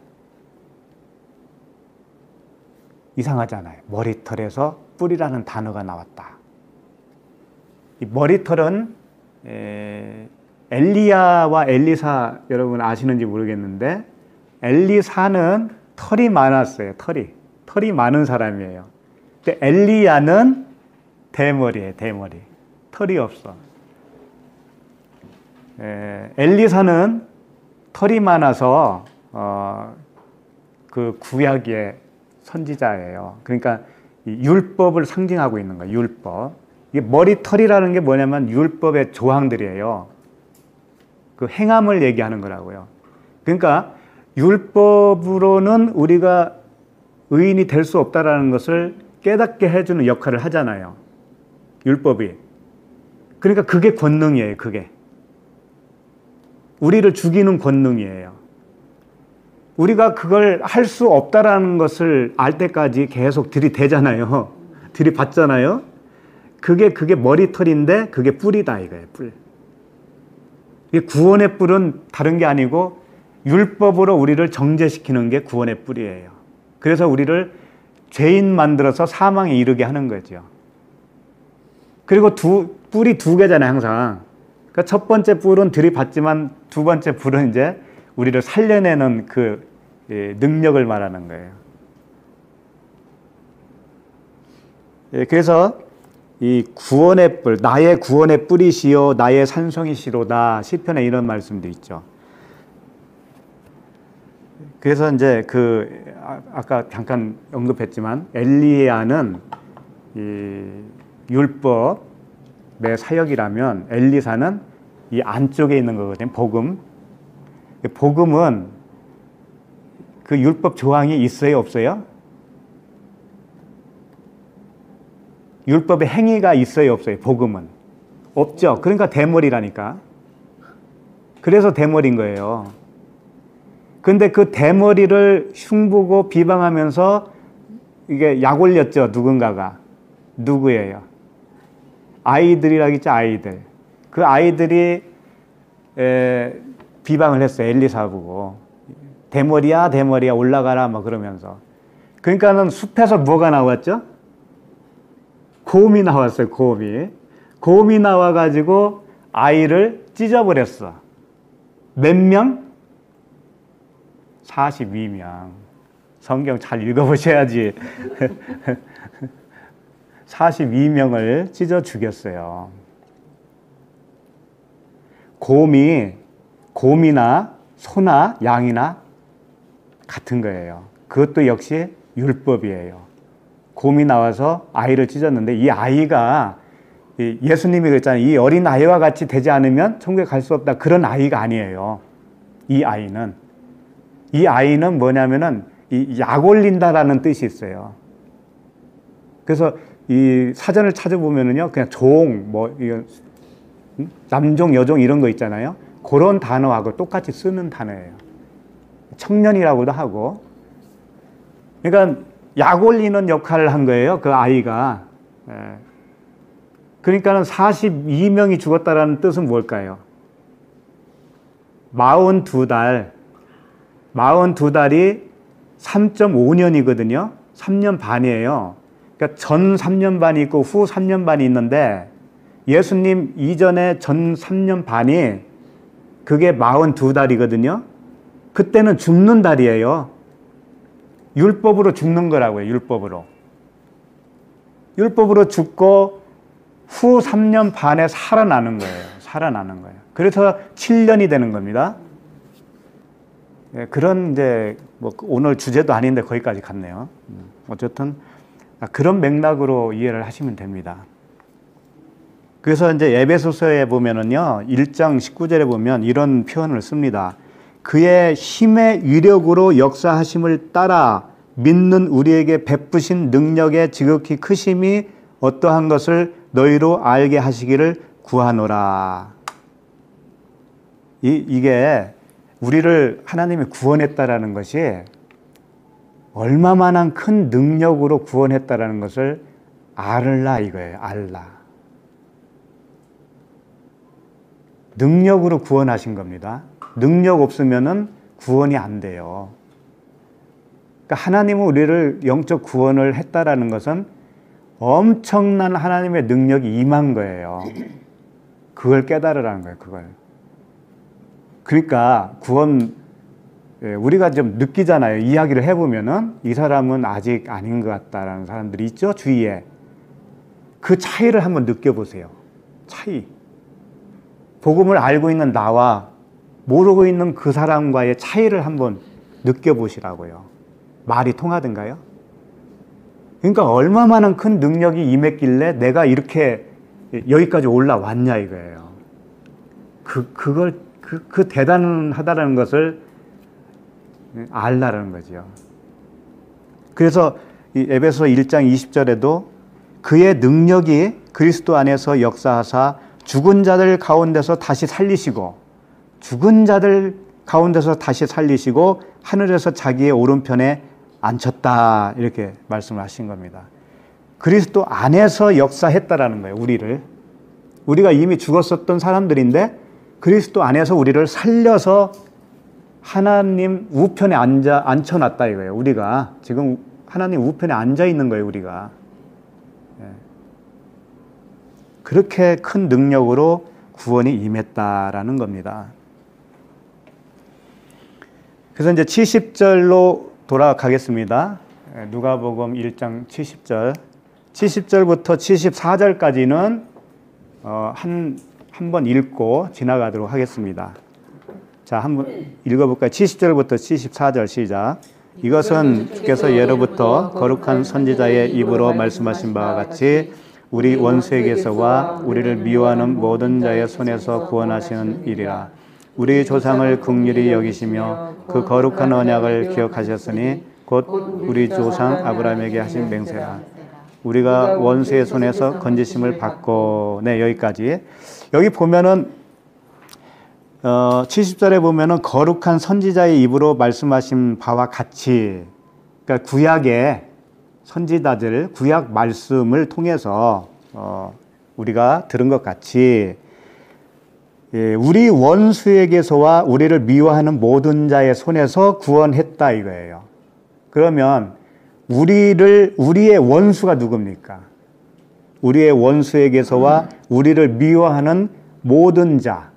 이상하잖아요. 머리털에서 뿔이라는 단어가 나왔다. 이 머리털은 엘리야와 엘리사, 여러분 아시는지 모르겠는데 엘리사는 털이 많았어요. 털이 많은 사람이에요. 근데 엘리야는 대머리예요. 대머리. 털이 없어. 엘리사는 털이 많아서 그 구약의 선지자예요. 그러니까 이 율법을 상징하고 있는 거예요. 율법. 이게 머리털이라는 게 뭐냐면 율법의 조항들이에요. 그 행함을 얘기하는 거라고요. 그러니까 율법으로는 우리가 의인이 될 수 없다라는 것을 깨닫게 해주는 역할을 하잖아요. 율법이. 그러니까 그게 권능이에요. 그게. 우리를 죽이는 권능이에요. 우리가 그걸 할 수 없다라는 것을 알 때까지 계속 들이대잖아요. 들이받잖아요. 그게 머리털인데 그게 뿔이다 이거예요. 뿔. 이 구원의 뿔은 다른 게 아니고 율법으로 우리를 정죄시키는 게 구원의 뿔이에요. 그래서 우리를 죄인 만들어서 사망에 이르게 하는 거죠. 그리고 뿔이 두 개잖아요, 항상. 그러니까 첫 번째 뿔은 들이받지만 두 번째 뿔은 이제 우리를 살려내는 그 능력을 말하는 거예요. 그래서 이 구원의 뿔, 나의 구원의 뿔이시요 나의 산성이시로다, 시편에 이런 말씀도 있죠. 그래서 이제 아까 잠깐 언급했지만 엘리야는 이 율법의 사역이라면 엘리사는 이 안쪽에 있는 거거든요. 복음. 복음은 그 율법 조항이 있어요, 없어요? 율법의 행위가 있어요, 없어요? 복음은 없죠. 그러니까 대머리라니까. 그래서 대머리인 거예요. 근데 그 대머리를 흉보고 비방하면서 이게 약 올렸죠, 누군가가. 누구예요? 아이들이라겠죠, 아이들. 그 아이들이 비방을 했어요, 엘리사 보고. 대머리야, 대머리야, 올라가라, 막 그러면서. 그러니까는 숲에서 뭐가 나왔죠? 곰이 나왔어요, 곰이. 곰이 나와가지고 아이를 찢어버렸어. 몇 명? 42명. 성경 잘 읽어보셔야지. 42명을 찢어 죽였어요. 곰이 곰이나 소나 양이나 같은 거예요. 그것도 역시 율법이에요. 곰이 나와서 아이를 찢었는데 이 아이가 예수님이 그랬잖아요. 이 어린 아이와 같이 되지 않으면 천국에 갈 수 없다. 그런 아이가 아니에요. 이 아이는 뭐냐면은 이 약 올린다라는 뜻이 있어요. 그래서 이 사전을 찾아보면은요, 그냥 남종, 여종 이런 거 있잖아요. 그런 단어하고 똑같이 쓰는 단어예요. 청년이라고도 하고. 그러니까 약 올리는 역할을 한 거예요, 그 아이가. 그러니까는 42명이 죽었다라는 뜻은 뭘까요? 42달이 3.5년이거든요. 3년 반이에요. 그러니까 전 3년 반이 있고 후 3년 반이 있는데 예수님 이전에 전 3년 반이 그게 42달이거든요. 그때는 죽는 달이에요. 율법으로 죽는 거라고요. 율법으로 죽고 후 3년 반에 살아나는 거예요. 그래서 7년이 되는 겁니다. 그런 이제 오늘 주제도 아닌데 거기까지 갔네요. 어쨌든 그런 맥락으로 이해를 하시면 됩니다. 그래서 이제 에베소서에 보면은요, 1장 19절에 보면 이런 표현을 씁니다. 그의 힘의 위력으로 역사하심을 따라 믿는 우리에게 베푸신 능력의 지극히 크심이 어떠한 것을 너희로 알게 하시기를 구하노라. 이게 우리를 하나님이 구원했다라는 것이 얼마만한 큰 능력으로 구원했다라는 것을 알라 이거예요. 알라. 능력으로 구원하신 겁니다. 능력 없으면은 구원이 안 돼요. 그러니까 하나님은 우리를 영적 구원을 했다라는 것은 엄청난 하나님의 능력이 임한 거예요. 그걸 깨달으라는 거예요. 그러니까 우리가 좀 느끼잖아요. 이야기를 해보면은 이 사람은 아직 아닌 것 같다라는 사람들이 있죠, 주위에. 그 차이를 한번 느껴보세요. 차이. 복음을 알고 있는 나와 모르고 있는 그 사람과의 차이를 한번 느껴보시라고요. 말이 통하던가요? 그러니까 얼마만한 큰 능력이 임했길래 내가 이렇게 여기까지 올라왔냐 이거예요. 그 대단하다는 것을 알라는 거죠. 그래서 이 에베소 1장 20절에도 그의 능력이 그리스도 안에서 역사하사 죽은 자들 가운데서 다시 살리시고 하늘에서 자기의 오른편에 앉혔다 이렇게 말씀을 하신 겁니다. 그리스도 안에서 역사했다라는 거예요. 우리가 이미 죽었었던 사람들인데 그리스도 안에서 우리를 살려서 하나님 우편에 앉혀놨다 이거예요. 우리가 지금 하나님 우편에 앉아 있는 거예요. 우리가 그렇게 큰 능력으로 구원이 임했다라는 겁니다. 그래서 이제 70절로 돌아가겠습니다. 누가복음 1장 70절부터 74절까지는 한번 읽고 지나가도록 하겠습니다. 자, 한번 읽어볼까요? 70절부터 74절 시작. 이것은 주께서 예로부터 거룩한 선지자의 입으로 말씀하신 바와 같이 우리 원수에게서와 우리를 미워하는 모든 자의 손에서 구원하시는 일이라. 우리 조상을 긍휼히 여기시며 그 거룩한 언약을 기억하셨으니 곧 우리 조상 아브라함에게 하신 맹세라. 우리가 원수의 손에서 건지심을 받고. 네, 여기까지. 여기 보면은 70절에 보면은 거룩한 선지자의 입으로 말씀하신 바와 같이, 그러니까 구약의 선지자들, 구약 말씀을 통해서 우리가 들은 것 같이 우리 원수에게서와 우리를 미워하는 모든 자의 손에서 구원했다 이거예요. 그러면 우리의 원수가 누굽니까? 우리의 원수에게서와 우리를 미워하는 모든 자,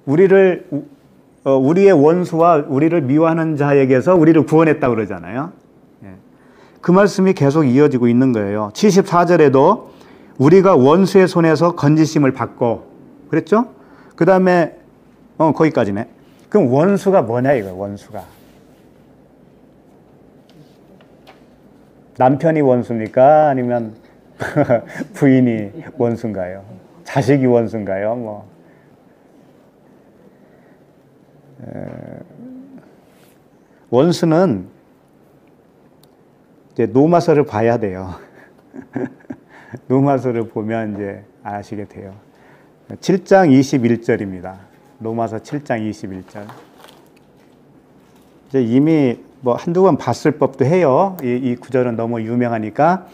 우리의 원수와 우리를 미워하는 자에게서 우리를 구원했다고 그러잖아요. 그 말씀이 계속 이어지고 있는 거예요. 74절에도 우리가 원수의 손에서 건지심을 받고 그랬죠? 그 다음에 거기까지네. 그럼 원수가 뭐냐 이거 원수가. 남편이 원수입니까? 아니면 부인이 원수인가요? 자식이 원수인가요? 뭐. 원수는 이제 노마서를 봐야 돼요. 노마서를 보면 이제 아시게 돼요. 7장 21절입니다. 로마서 7장 21절. 이제 이미 뭐 한두 번 봤을 법도 해요. 이 구절은 너무 유명하니까.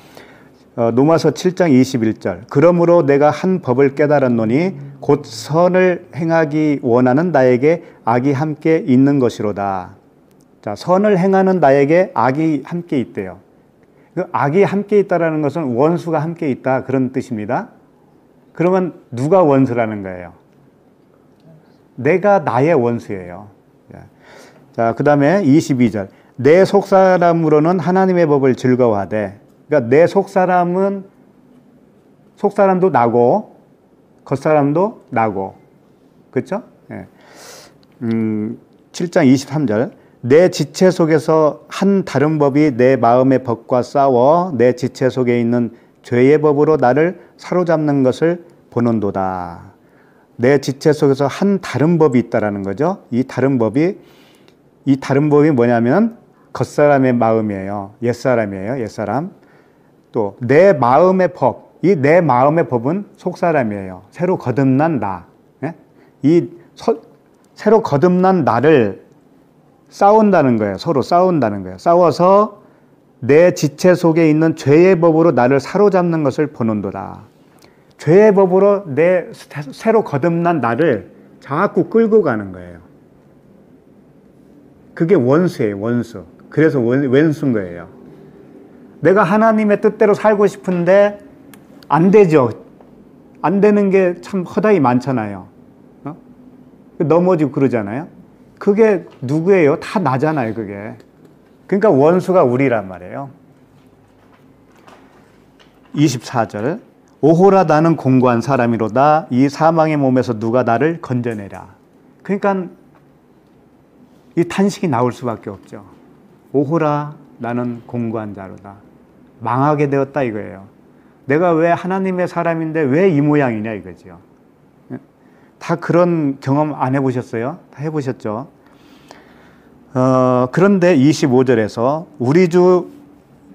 로마서 7장 21절. 그러므로 내가 한 법을 깨달았노니 곧 선을 행하기 원하는 나에게 악이 함께 있는 것이로다. 자, 선을 행하는 나에게 악이 함께 있대요. 그 악이 함께 있다라는 것은 원수가 함께 있다 그런 뜻입니다. 그러면 누가 원수라는 거예요? 내가 나의 원수예요. 자, 그 다음에 22절. 내 속사람으로는 하나님의 법을 즐거워하되. 그러니까 내 속사람도 나고 겉사람도 나고. 그렇죠? 예. 7장 23절. 내 지체 속에서 한 다른 법이 내 마음의 법과 싸워 내 지체 속에 있는 죄의 법으로 나를 사로잡는 것을 보는도다. 내 지체 속에서 한 다른 법이 있다라는 거죠. 이 다른 법이 뭐냐면 겉사람의 마음이에요. 옛사람이에요. 옛사람. 또 내 마음의 법. 이 내 마음의 법은 속사람이에요. 새로 거듭난 나. 새로 거듭난 나를 싸운다는 거예요. 서로 싸운다는 거예요. 싸워서 내 지체 속에 있는 죄의 법으로 나를 사로잡는 것을 보는도다. 죄의 법으로 내 새로 거듭난 나를 자꾸 끌고 가는 거예요. 그게 원수예요. 원수. 그래서 원수인 거예요. 내가 하나님의 뜻대로 살고 싶은데 안 되죠. 안 되는 게 참 허다히 많잖아요. 넘어지고 그러잖아요. 그게 누구예요? 다 나잖아요, 그게. 그러니까 원수가 우리란 말이에요. 24절. 오호라 나는 공고한 사람이로다. 이 사망의 몸에서 누가 나를 건져내라. 그러니까 이 탄식이 나올 수밖에 없죠. 오호라 나는 공고한 자로다. 망하게 되었다 이거예요. 내가 왜 하나님의 사람인데 왜 이 모양이냐 이거죠. 다 그런 경험 안 해보셨어요? 다 해보셨죠? 그런데 25절에서 우리 주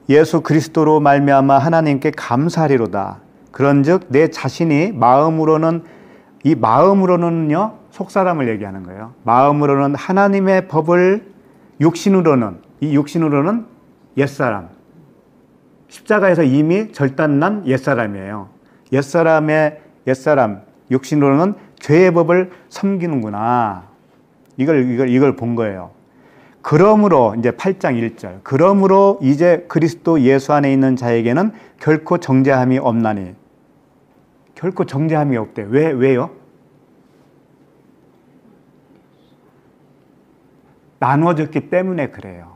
예수 그리스도로 말미암아 하나님께 감사하리로다. 그런즉 내 자신이 마음으로는요 속사람을 얘기하는 거예요. 마음으로는 하나님의 법을 육신으로는 옛사람. 십자가에서 이미 절단난 옛사람이에요. 옛사람 육신으로는 죄의 법을 섬기는구나. 이걸 본 거예요. 그러므로 이제 8장 1절. 그러므로 이제 그리스도 예수 안에 있는 자에게는 결코 정죄함이 없나니. 결코 정죄함이 없대. 왜요? 나눠졌기 때문에 그래요.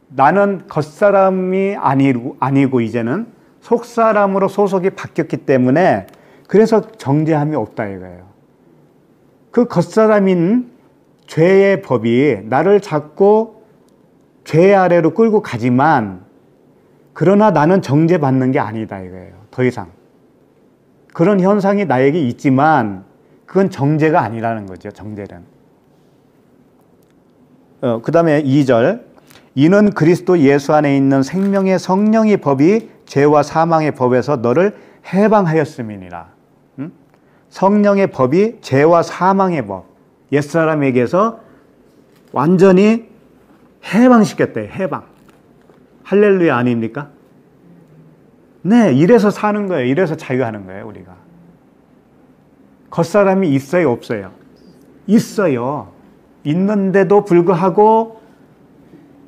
나는 겉사람이 아니고 이제는 속사람으로 소속이 바뀌었기 때문에 그래서 정죄함이 없다 이거예요. 그 겉사람인 죄의 법이 나를 자꾸 죄 아래로 끌고 가지만 그러나 나는 정죄받는 게 아니다 이거예요. 더 이상. 그런 현상이 나에게 있지만 그건 정죄가 아니라는 거죠. 정죄는. 그 다음에 2절. 이는 그리스도 예수 안에 있는 생명의 성령의 법이 죄와 사망의 법에서 너를 해방하였음이니라. 성령의 법이 죄와 사망의 법. 옛사람에게서 완전히 해방시켰대요. 해방. 할렐루야 아닙니까? 네, 이래서 사는 거예요. 이래서 자유하는 거예요, 우리가. 겉사람이 있어요, 없어요? 있어요. 있는데도 불구하고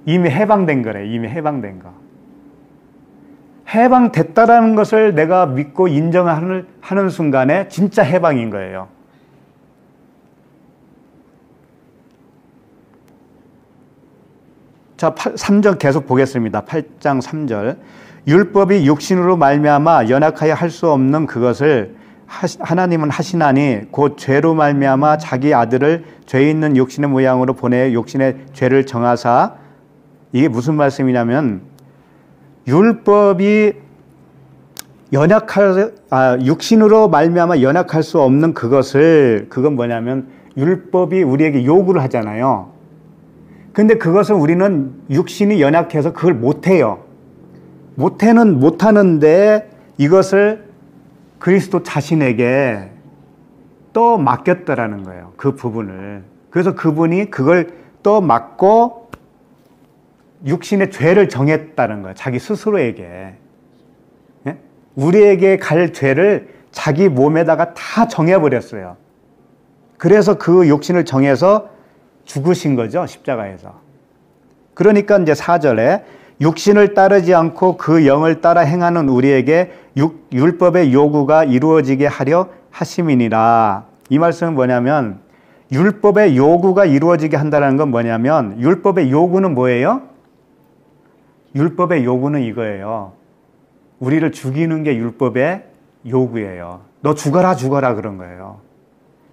이미 해방된 거래. 이미 해방된 거. 해방됐다라는 것을 내가 믿고 인정하는 순간에 진짜 해방인 거예요. 자, 3절 계속 보겠습니다. 8장 3절. 율법이 육신으로 말미암아 연약하여 할 수 없는 그것을 하나님은 하시나니 곧 죄로 말미암아 자기 아들을 죄 있는 육신의 모양으로 보내 육신의 죄를 정하사. 이게 무슨 말씀이냐면 율법이 육신으로 말미암아 연약할 수 없는 그건 뭐냐면 율법이 우리에게 요구를 하잖아요. 근데 그것을 우리는 육신이 연약해서 그걸 못해요. 못하는데 이것을 그리스도 자신에게 또 맡겼더라는 거예요. 그 부분을. 그래서 그분이 그걸 또 맡고 육신의 죄를 정했다는 거예요. 자기 스스로에게. 예? 우리에게 갈 죄를 자기 몸에다가 다 정해버렸어요. 그래서 그 육신을 정해서 죽으신 거죠. 십자가에서. 그러니까 이제 4절에 육신을 따르지 않고 그 영을 따라 행하는 우리에게 율법의 요구가 이루어지게 하려 하심이니라. 이 말씀은 뭐냐면 율법의 요구가 이루어지게 한다는 건 뭐냐면 율법의 요구는 뭐예요? 율법의 요구는 이거예요. 우리를 죽이는 게 율법의 요구예요. 너 죽어라 그런 거예요.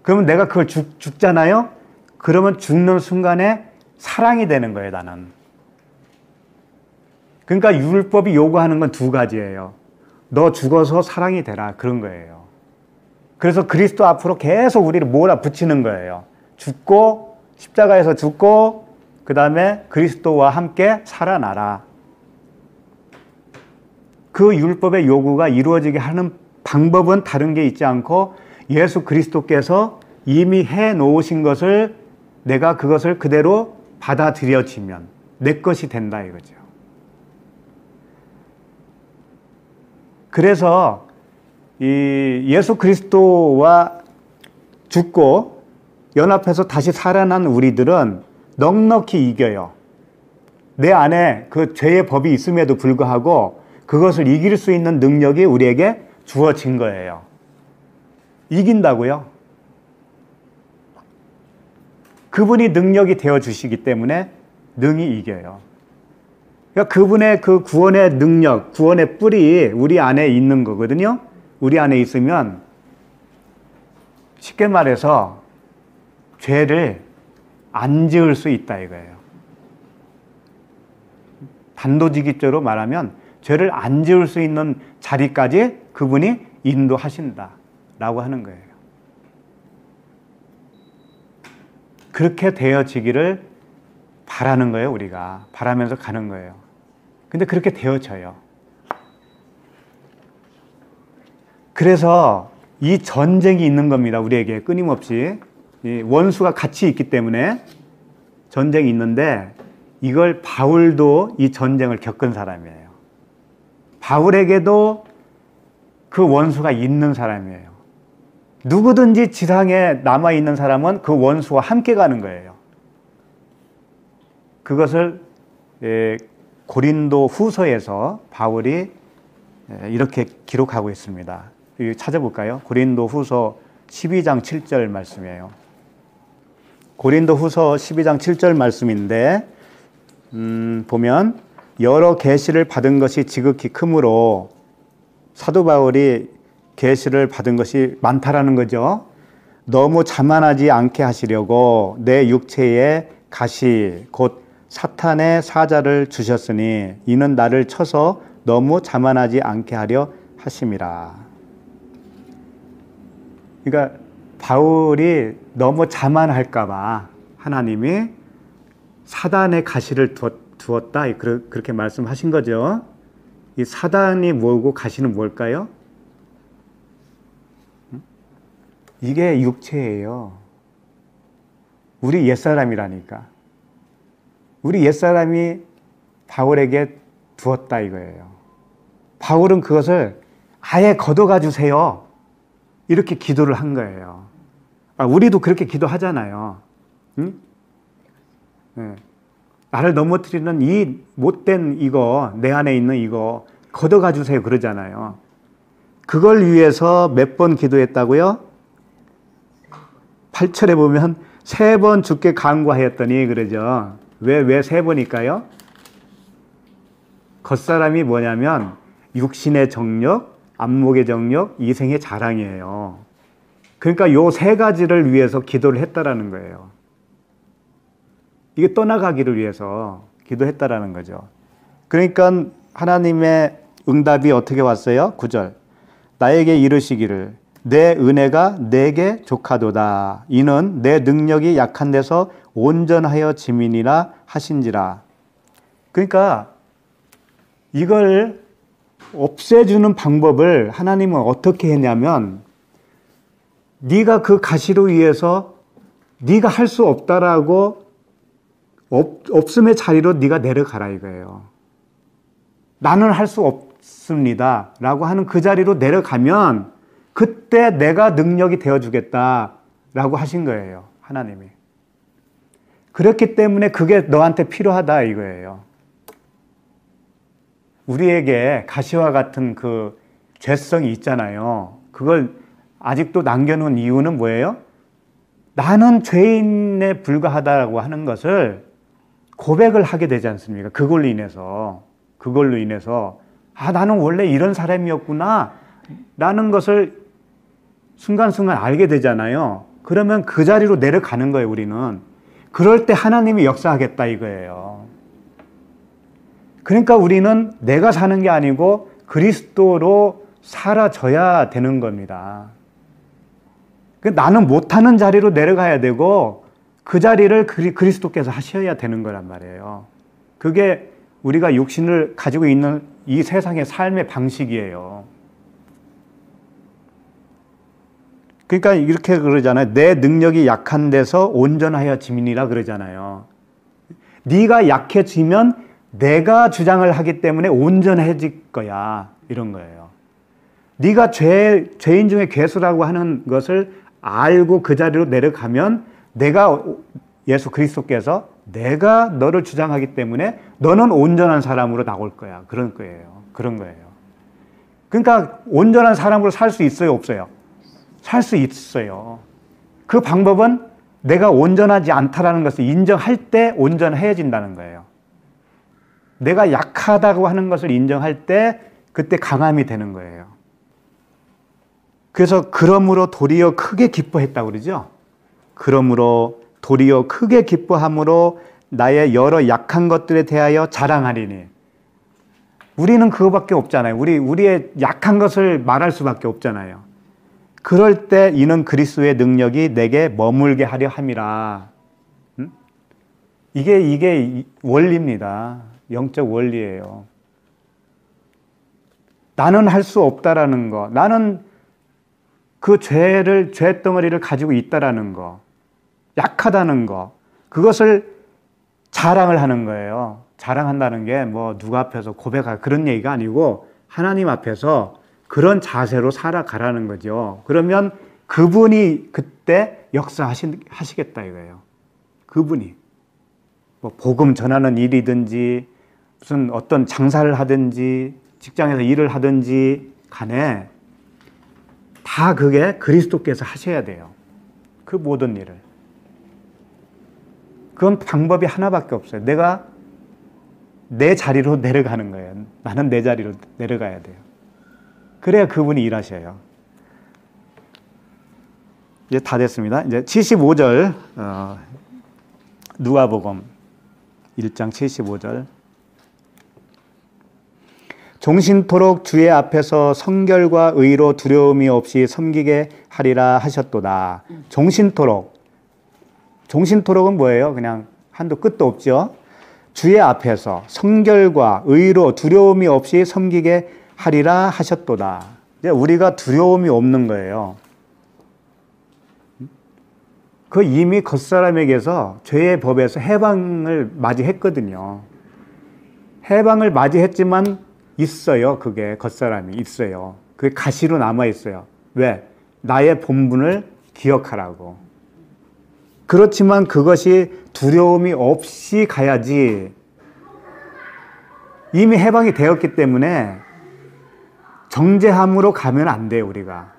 그러면 내가 그걸 죽잖아요? 그러면 죽는 순간에 사랑이 되는 거예요, 나는. 그러니까 율법이 요구하는 건 두 가지예요. 너 죽어서 사랑이 되라 그런 거예요. 그래서 그리스도 앞으로 계속 우리를 몰아붙이는 거예요. 죽고 십자가에서 죽고 그 다음에 그리스도와 함께 살아나라. 그 율법의 요구가 이루어지게 하는 방법은 다른 게 있지 않고 예수 그리스도께서 이미 해 놓으신 것을 내가 그것을 그대로 받아들여지면 내 것이 된다 이거죠. 그래서 이 예수 그리스도와 죽고 연합해서 다시 살아난 우리들은 넉넉히 이겨요. 내 안에 그 죄의 법이 있음에도 불구하고 그것을 이길 수 있는 능력이 우리에게 주어진 거예요. 이긴다고요. 그분이 능력이 되어 주시기 때문에 능히 이겨요. 그러니까 그분의 그 구원의 능력, 구원의 뿔이 우리 안에 있는 거거든요. 우리 안에 있으면 쉽게 말해서 죄를 안 지을 수 있다 이거예요. 단도직입적으로 말하면 죄를 안 지을 수 있는 자리까지 그분이 인도하신다라고 하는 거예요. 그렇게 되어지기를 바라는 거예요, 우리가. 바라면서 가는 거예요. 근데 그렇게 되어져요. 그래서 이 전쟁이 있는 겁니다, 우리에게 끊임없이. 이 원수가 같이 있기 때문에 전쟁이 있는데 이걸 바울도 이 전쟁을 겪은 사람이에요. 바울에게도 그 원수가 있는 사람이에요. 누구든지 지상에 남아있는 사람은 그 원수와 함께 가는 거예요. 그것을 고린도 후서에서 바울이 이렇게 기록하고 있습니다. 찾아볼까요? 고린도 후서 12장 7절 말씀이에요. 고린도 후서 12장 7절 말씀인데 보면 여러 계시를 받은 것이 지극히 크므로 사도 바울이 계시를 받은 것이 많다라는 거죠. 너무 자만하지 않게 하시려고 내 육체에 가시 곧 사탄의 사자를 주셨으니 이는 나를 쳐서 너무 자만하지 않게 하려 하심이라. 그러니까 바울이 너무 자만할까 봐 하나님이 사단의 가시를 두었다 그렇게 말씀하신 거죠. 이 사단이 뭐고 가시는 뭘까요? 이게 육체예요. 우리 옛사람이라니까. 우리 옛사람이 바울에게 두었다 이거예요. 바울은 그것을 아예 걷어가 주세요. 이렇게 기도를 한 거예요. 우리도 그렇게 기도하잖아요. 응? 네. 나를 넘어뜨리는 이 못된 이거, 내 안에 있는 이거 걷어가 주세요 그러잖아요. 그걸 위해서 몇 번 기도했다고요? 8절에 보면 3번 주께 간구하였더니 그러죠. 왜 3번일까요? 겉사람이 뭐냐면 육신의 정력, 안목의 정력, 이생의 자랑이에요. 그러니까 요 세 가지를 위해서 기도를 했다라는 거예요. 이게 떠나가기를 위해서 기도했다라는 거죠. 그러니까 하나님의 응답이 어떻게 왔어요? 9절. 나에게 이르시기를 내 은혜가 내게 족하도다. 이는 내 능력이 약한 데서 온전하여 짐이니라 하신지라. 그러니까 이걸 없애주는 방법을 하나님은 어떻게 했냐면 네가 그 가시로 위해서 네가 할 수 없다라고 없음의 자리로 네가 내려가라 이거예요. 나는 할 수 없습니다 라고 하는 그 자리로 내려가면 그때 내가 능력이 되어주겠다라고 하신 거예요. 하나님이. 그렇기 때문에 그게 너한테 필요하다 이거예요. 우리에게 가시와 같은 그 죄성이 있잖아요. 그걸 아직도 남겨놓은 이유는 뭐예요? 나는 죄인에 불과하다라고 하는 것을 고백을 하게 되지 않습니까? 그걸로 인해서 나는 원래 이런 사람이었구나 라는 것을 순간순간 알게 되잖아요. 그러면 그 자리로 내려가는 거예요. 우리는. 그럴 때 하나님이 역사하겠다 이거예요. 그러니까 우리는 내가 사는 게 아니고 그리스도로 사라져야 되는 겁니다. 나는 못하는 자리로 내려가야 되고 그 자리를 그리스도께서 하셔야 되는 거란 말이에요. 그게 우리가 육신을 가지고 있는 이 세상의 삶의 방식이에요. 그러니까 이렇게 그러잖아요. 내 능력이 약한 데서 온전하여 짐이니라 그러잖아요. 네가 약해지면 내가 주장을 하기 때문에 온전해질 거야. 이런 거예요. 네가 죄인 중에 괴수라고 하는 것을 알고 그 자리로 내려가면 예수 그리스도께서 내가 너를 주장하기 때문에 너는 온전한 사람으로 나올 거야. 그런 거예요. 그러니까 온전한 사람으로 살 수 있어요? 없어요? 살 수 있어요. 그 방법은 내가 온전하지 않다라는 것을 인정할 때 온전해진다는 거예요. 내가 약하다고 하는 것을 인정할 때 그때 강함이 되는 거예요. 그래서 그러므로 도리어 크게 기뻐했다고 그러죠. 그러므로 도리어 크게 기뻐함으로 나의 여러 약한 것들에 대하여 자랑하리니. 우리는 그거밖에 없잖아요. 우리의 약한 것을 말할 수밖에 없잖아요. 그럴 때 이는 그리스도의 능력이 내게 머물게 하려 함이라. 이게 원리입니다. 영적 원리예요. 나는 할 수 없다라는 거, 나는 그 죄덩어리를 가지고 있다라는 거, 약하다는 거, 그것을 자랑을 하는 거예요. 자랑한다는 게 뭐 누가 앞에서 고백할 그런 얘기가 아니고 하나님 앞에서 그런 자세로 살아가라는 거죠. 그러면 그분이 그때 역사하시겠다 이거예요. 그분이. 뭐 복음 전하는 일이든지 무슨 어떤 장사를 하든지 직장에서 일을 하든지 간에 다 그게 그리스도께서 하셔야 돼요. 그 모든 일을. 그건 방법이 하나밖에 없어요. 내가 내 자리로 내려가는 거예요. 나는 내 자리로 내려가야 돼요. 그래야 그분이 일하셔요. 이제 다 됐습니다. 이제 75절 누가복음 1장 75절. 종신토록 주의 앞에서 성결과 의로 두려움이 없이 섬기게 하리라 하셨도다. 종신토록은 뭐예요? 그냥 한도 끝도 없죠. 주의 앞에서 성결과 의로 두려움이 없이 섬기게 하리라 하셨도다. 이제 우리가 두려움이 없는 거예요. 그 이미 겉사람에게서 죄의 법에서 해방을 맞이했거든요. 해방을 맞이했지만 있어요. 그게 겉사람이 있어요. 그게 가시로 남아 있어요. 왜? 나의 본분을 기억하라고. 그렇지만 그것이 두려움이 없이 가야지. 이미 해방이 되었기 때문에 정죄함으로 가면 안 돼요. 우리가.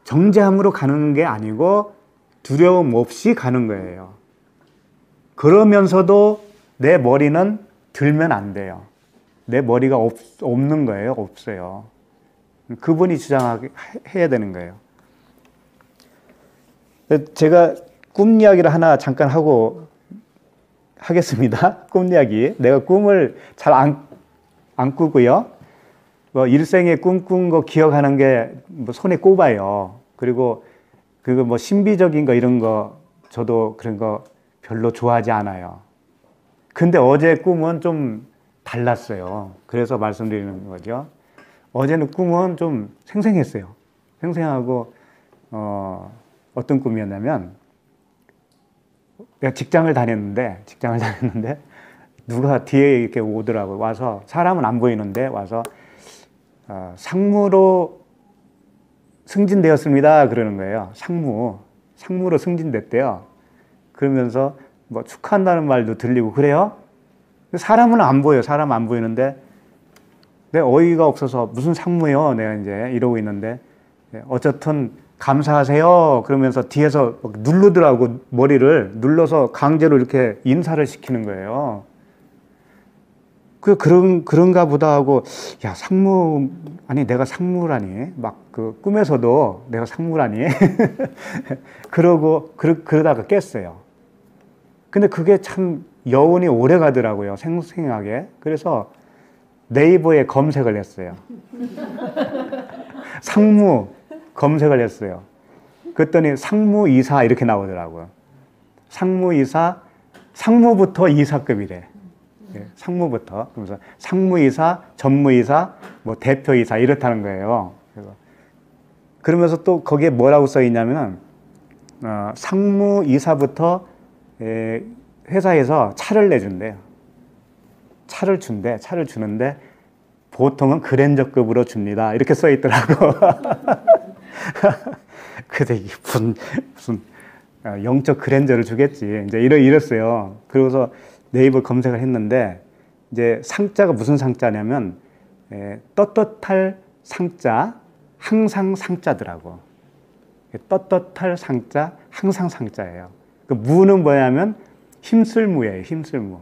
정죄함으로 가는 게 아니고 두려움 없이 가는 거예요. 그러면서도 내 머리는 들면 안 돼요. 내 머리가 없는 거예요. 없어요. 그분이 주장해야 되는 거예요. 제가 꿈 이야기를 하나 잠깐 하겠습니다. 꿈 이야기. 내가 꿈을 잘 안 꾸고요. 뭐 일생에 꿈꾼 거 기억하는 게 뭐 손에 꼽아요. 그리고 그거 뭐 신비적인 거 이런 거 저도 그런 거 별로 좋아하지 않아요. 근데 어제 꿈은 좀 달랐어요. 그래서 말씀드리는 거죠. 어제는 꿈은 좀 생생했어요. 생생하고 어떤 꿈이었냐면 내가 직장을 다녔는데 누가 뒤에 이렇게 오더라고요. 와서 사람은 안 보이는데 와서 상무로 승진되었습니다. 그러는 거예요. 상무로 승진됐대요. 그러면서 뭐 축하한다는 말도 들리고 그래요. 사람은 안 보여요. 사람 안 보이는데 내 어이가 없어서 무슨 상무요? 내가 이제 이러고 있는데 어쨌든 감사하세요. 그러면서 뒤에서 누르더라고. 머리를 눌러서 강제로 이렇게 인사를 시키는 거예요. 그런가 보다 하고, 야, 아니, 내가 상무라니. 막 꿈에서도 내가 상무라니. 그러다가 깼어요. 근데 그게 참 여운이 오래 가더라고요. 생생하게. 그래서 네이버에 검색을 했어요. 상무 검색을 했어요. 그랬더니 상무이사 이렇게 나오더라고요. 상무이사, 상무부터 이사급이래. 상무부터. 그래서 상무이사, 전무이사, 뭐 대표이사 이렇다는 거예요. 그러면서 또 거기에 뭐라고 써 있냐면 상무이사부터 회사에서 차를 내준대요. 차를 주는데 보통은 그랜저급으로 줍니다. 이렇게 써 있더라고. 근데 이게 무슨 영적 그랜저를 주겠지. 이제 이랬어요. 그러고서 네이버 검색을 했는데 이제 상자가 무슨 상자냐면 떳떳할 상자, 항상 상자더라고. 떳떳할 상자, 항상 상자예요. 그 무는 뭐냐면 힘쓸무예요. 힘쓸무.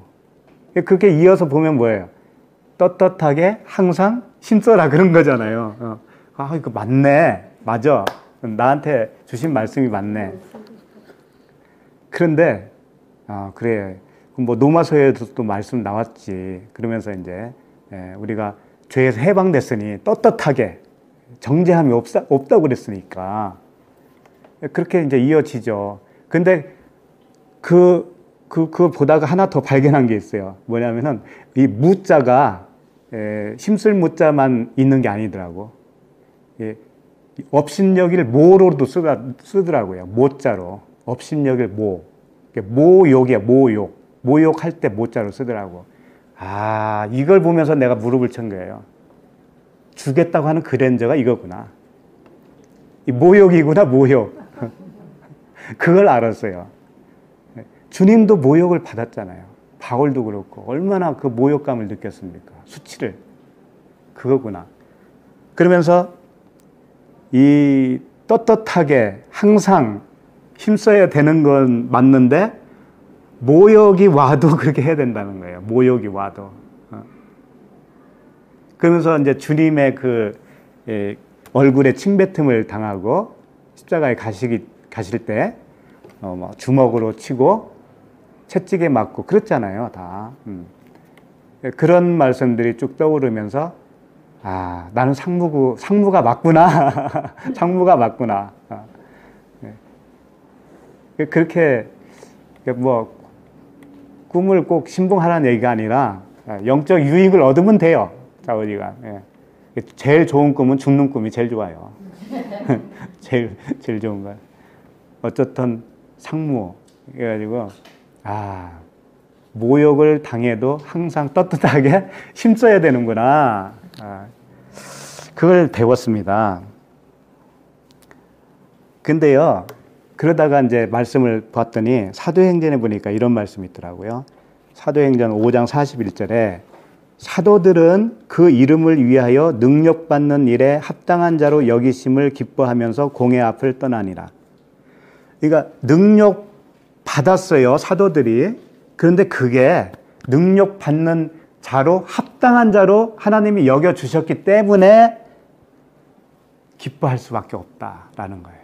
그렇게 이어서 보면 뭐예요? 떳떳하게 항상 힘써라 그런 거잖아요. 아, 이거 맞네. 맞아. 나한테 주신 말씀이 맞네. 그런데 그래. 뭐 노마서에도 또 말씀 나왔지. 그러면서 이제 우리가 죄에서 해방됐으니 떳떳하게 정죄함이 없다고 그랬으니까 그렇게 이제 이어지죠. 근데 그 보다가 하나 더 발견한 게 있어요. 뭐냐면은 이 무자가 힘쓸 무자만 있는 게 아니더라고. 업신여기를 모로도 쓰더라고요. 모자로. 업신여기를 모욕이야, 모욕. 모욕할 때 모자로 쓰더라고. 아, 이걸 보면서 내가 무릎을 친 거예요. 주겠다고 하는 그랜저가 이거구나. 이 모욕이구나, 모욕. 그걸 알았어요. 주님도 모욕을 받았잖아요. 바울도 그렇고 얼마나 그 모욕감을 느꼈습니까? 수치를. 그거구나. 그러면서 이 떳떳하게 항상 힘써야 되는 건 맞는데 모욕이 와도 그렇게 해야 된다는 거예요. 모욕이 와도. 그러면서 이제 주님의 얼굴에 침뱉음을 당하고 십자가에 가실 때 뭐 주먹으로 치고 채찍에 맞고 그랬잖아요, 다. 그런 말씀들이 쭉 떠오르면서 아, 나는 상무가 맞구나. 상무가 맞구나. 그렇게 뭐 꿈을 꼭 신봉하라는 얘기가 아니라 영적 유익을 얻으면 돼요. 자우지가. 제일 좋은 꿈은 죽는 꿈이 제일 좋아요. 제일 좋은 거. 어쨌든 상무 해가지고 모욕을 당해도 항상 떳떳하게 힘써야 되는구나. 그걸 배웠습니다. 근데요, 그러다가 이제 말씀을 봤더니 사도행전에 보니까 이런 말씀이 있더라고요. 사도행전 5장 41절에 사도들은 그 이름을 위하여 능력받는 일에 합당한 자로 여기심을 기뻐하면서 공회 앞을 떠나니라. 그러니까 능력 받았어요, 사도들이. 그런데 그게 능력 받는 자로 합당한 자로 하나님이 여겨주셨기 때문에 기뻐할 수밖에 없다라는 거예요.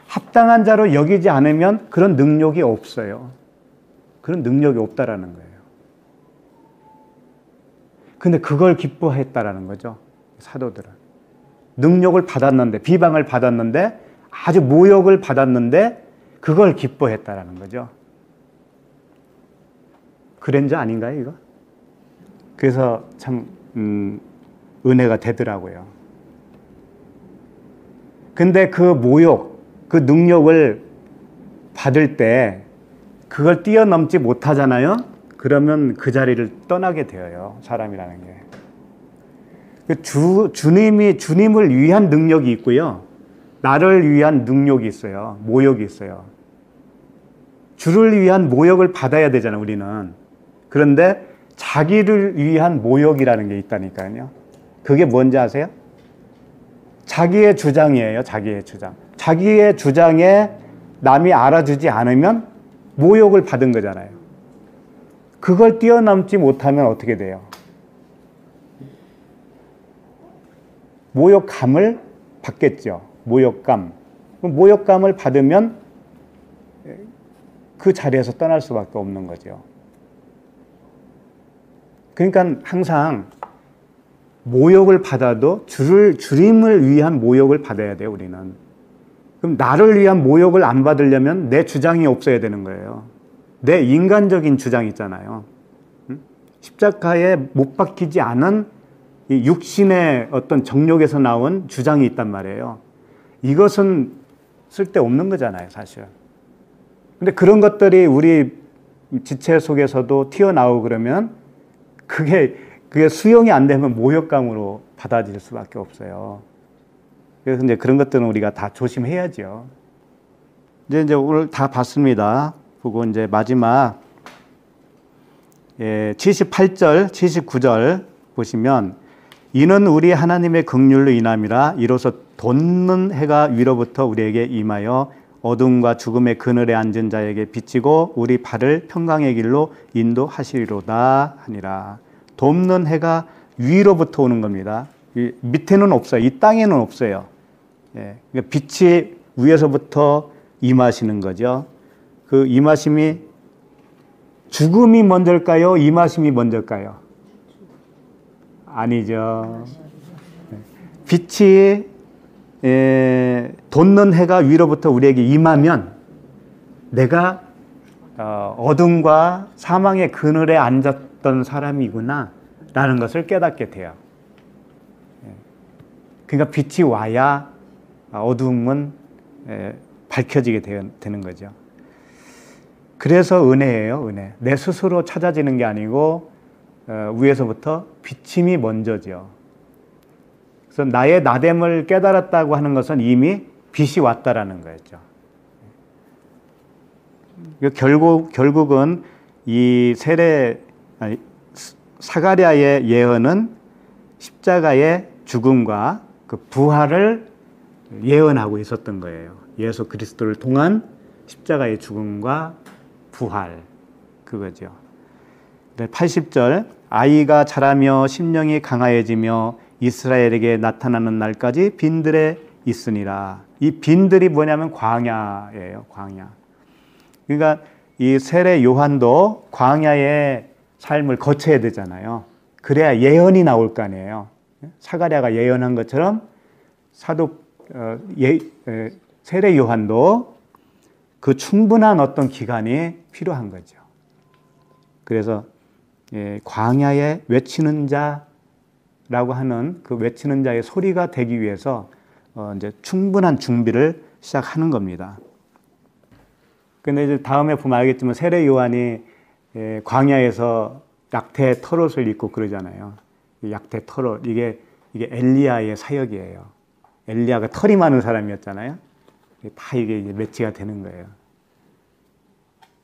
합당한 자로 여기지 않으면 그런 능력이 없어요. 그런 능력이 없다라는 거예요. 근데 그걸 기뻐했다라는 거죠. 사도들은. 능력을 받았는데, 비방을 받았는데, 아주 모욕을 받았는데 그걸 기뻐했다라는 거죠. 그랜저 아닌가요, 이거? 그래서 참 은혜가 되더라고요. 근데 그 모욕, 그 능력을 받을 때 그걸 뛰어넘지 못하잖아요. 그러면 그 자리를 떠나게 되어요. 사람이라는 게. 주님을 위한 능력이 있고요. 나를 위한 능력이 있어요. 모욕이 있어요. 주를 위한 모욕을 받아야 되잖아요, 우리는. 그런데 자기를 위한 모욕이라는 게 있다니까요. 그게 뭔지 아세요? 자기의 주장이에요, 자기의 주장. 자기의 주장에 남이 알아주지 않으면 모욕을 받은 거잖아요. 그걸 뛰어넘지 못하면 어떻게 돼요? 모욕감을 받겠죠. 모욕감. 모욕감을 받으면 그 자리에서 떠날 수밖에 없는 거죠. 그러니까 항상 모욕을 받아도 주님을 위한 모욕을 받아야 돼요, 우리는. 그럼 나를 위한 모욕을 안 받으려면 내 주장이 없어야 되는 거예요. 내 인간적인 주장이 있잖아요. 십자가에 못 박히지 않은 이 육신의 어떤 정욕에서 나온 주장이 있단 말이에요. 이것은 쓸데없는 거잖아요, 사실. 근데 그런 것들이 우리 지체 속에서도 튀어나오고 그러면 그게 수용이 안 되면 모욕감으로 받아들일 수밖에 없어요. 그래서 이제 그런 것들은 우리가 다 조심해야죠. 이제 오늘 다 봤습니다. 보고 이제 마지막 78절, 79절 보시면 이는 우리 하나님의 긍휼로 인함이라 이로써 돋는 해가 위로부터 우리에게 임하여 어둠과 죽음의 그늘에 앉은 자에게 비치고 우리 발을 평강의 길로 인도하시리로다 하니라. 돋는 해가 위로부터 오는 겁니다. 밑에는 없어요. 이 땅에는 없어요. 그러니까 빛이 위에서부터 임하시는 거죠. 그 임하심이 죽음이 먼저일까요? 임하심이 먼저일까요? 아니죠. 빛이 돋는 해가 위로부터 우리에게 임하면 내가 어둠과 사망의 그늘에 앉았던 사람이구나 라는 것을 깨닫게 돼요. 그러니까 빛이 와야 어둠은 밝혀지게 되는 거죠. 그래서 은혜예요, 은혜. 내 스스로 찾아지는 게 아니고 위에서부터 비침이 먼저죠. 그래서 나의 나됨을 깨달았다고 하는 것은 이미 빛이 왔다라는 거였죠. 결국은 이 사가랴의 예언은 십자가의 죽음과 그 부활을 예언하고 있었던 거예요. 예수 그리스도를 통한 십자가의 죽음과 부활, 그거죠. 80절, 아이가 자라며 심령이 강하여지며 이스라엘에게 나타나는 날까지 빈들에 있으니라. 이 빈들이 뭐냐면 광야예요, 광야. 그러니까 이 세례 요한도 광야의 삶을 거쳐야 되잖아요. 그래야 예언이 나올 거 아니에요. 사가랴가 예언한 것처럼 세례 요한도 그 충분한 어떤 기간이 필요한 거죠. 그래서 광야에 외치는 자라고 하는 그 외치는 자의 소리가 되기 위해서 이제 충분한 준비를 시작하는 겁니다. 근데 이제 다음에 보면 알겠지만 세례 요한이 광야에서 약태 털옷을 입고 그러잖아요. 약태 털옷, 이게 엘리야의 사역이에요. 엘리야가 털이 많은 사람이었잖아요. 다 이게 매치가 되는 거예요.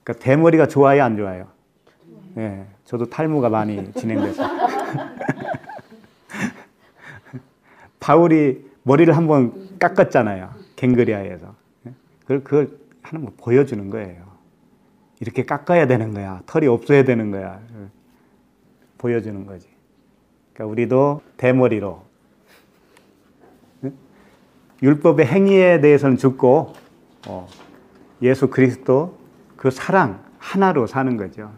그러니까 대머리가 좋아요, 안 좋아요? 네, 저도 탈모가 많이 진행돼서. 바울이 머리를 한번 깎았잖아요. 갱그리아에서. 그걸 하는 거 보여주는 거예요. 이렇게 깎아야 되는 거야. 털이 없어야 되는 거야. 보여주는 거지. 그러니까 우리도 대머리로 율법의 행위에 대해서는 죽고 예수 그리스도 그 사랑 하나로 사는 거죠.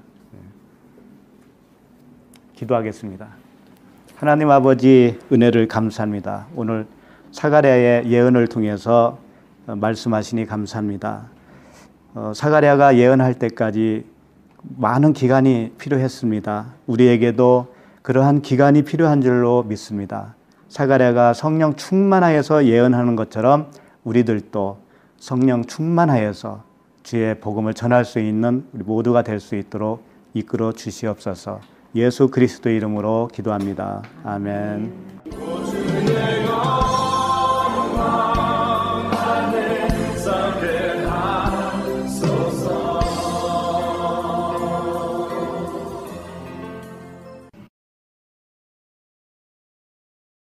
기도하겠습니다. 하나님 아버지 은혜를 감사합니다. 오늘 사가랴의 예언을 통해서 말씀하시니 감사합니다. 사가랴가 예언할 때까지 많은 기간이 필요했습니다. 우리에게도 그러한 기간이 필요한 줄로 믿습니다. 사가랴가 성령 충만하여서 예언하는 것처럼 우리들도 성령 충만하여서 주의 복음을 전할 수 있는 우리 모두가 될 수 있도록 이끌어 주시옵소서. 예수 그리스도 이름으로 기도합니다. 아멘.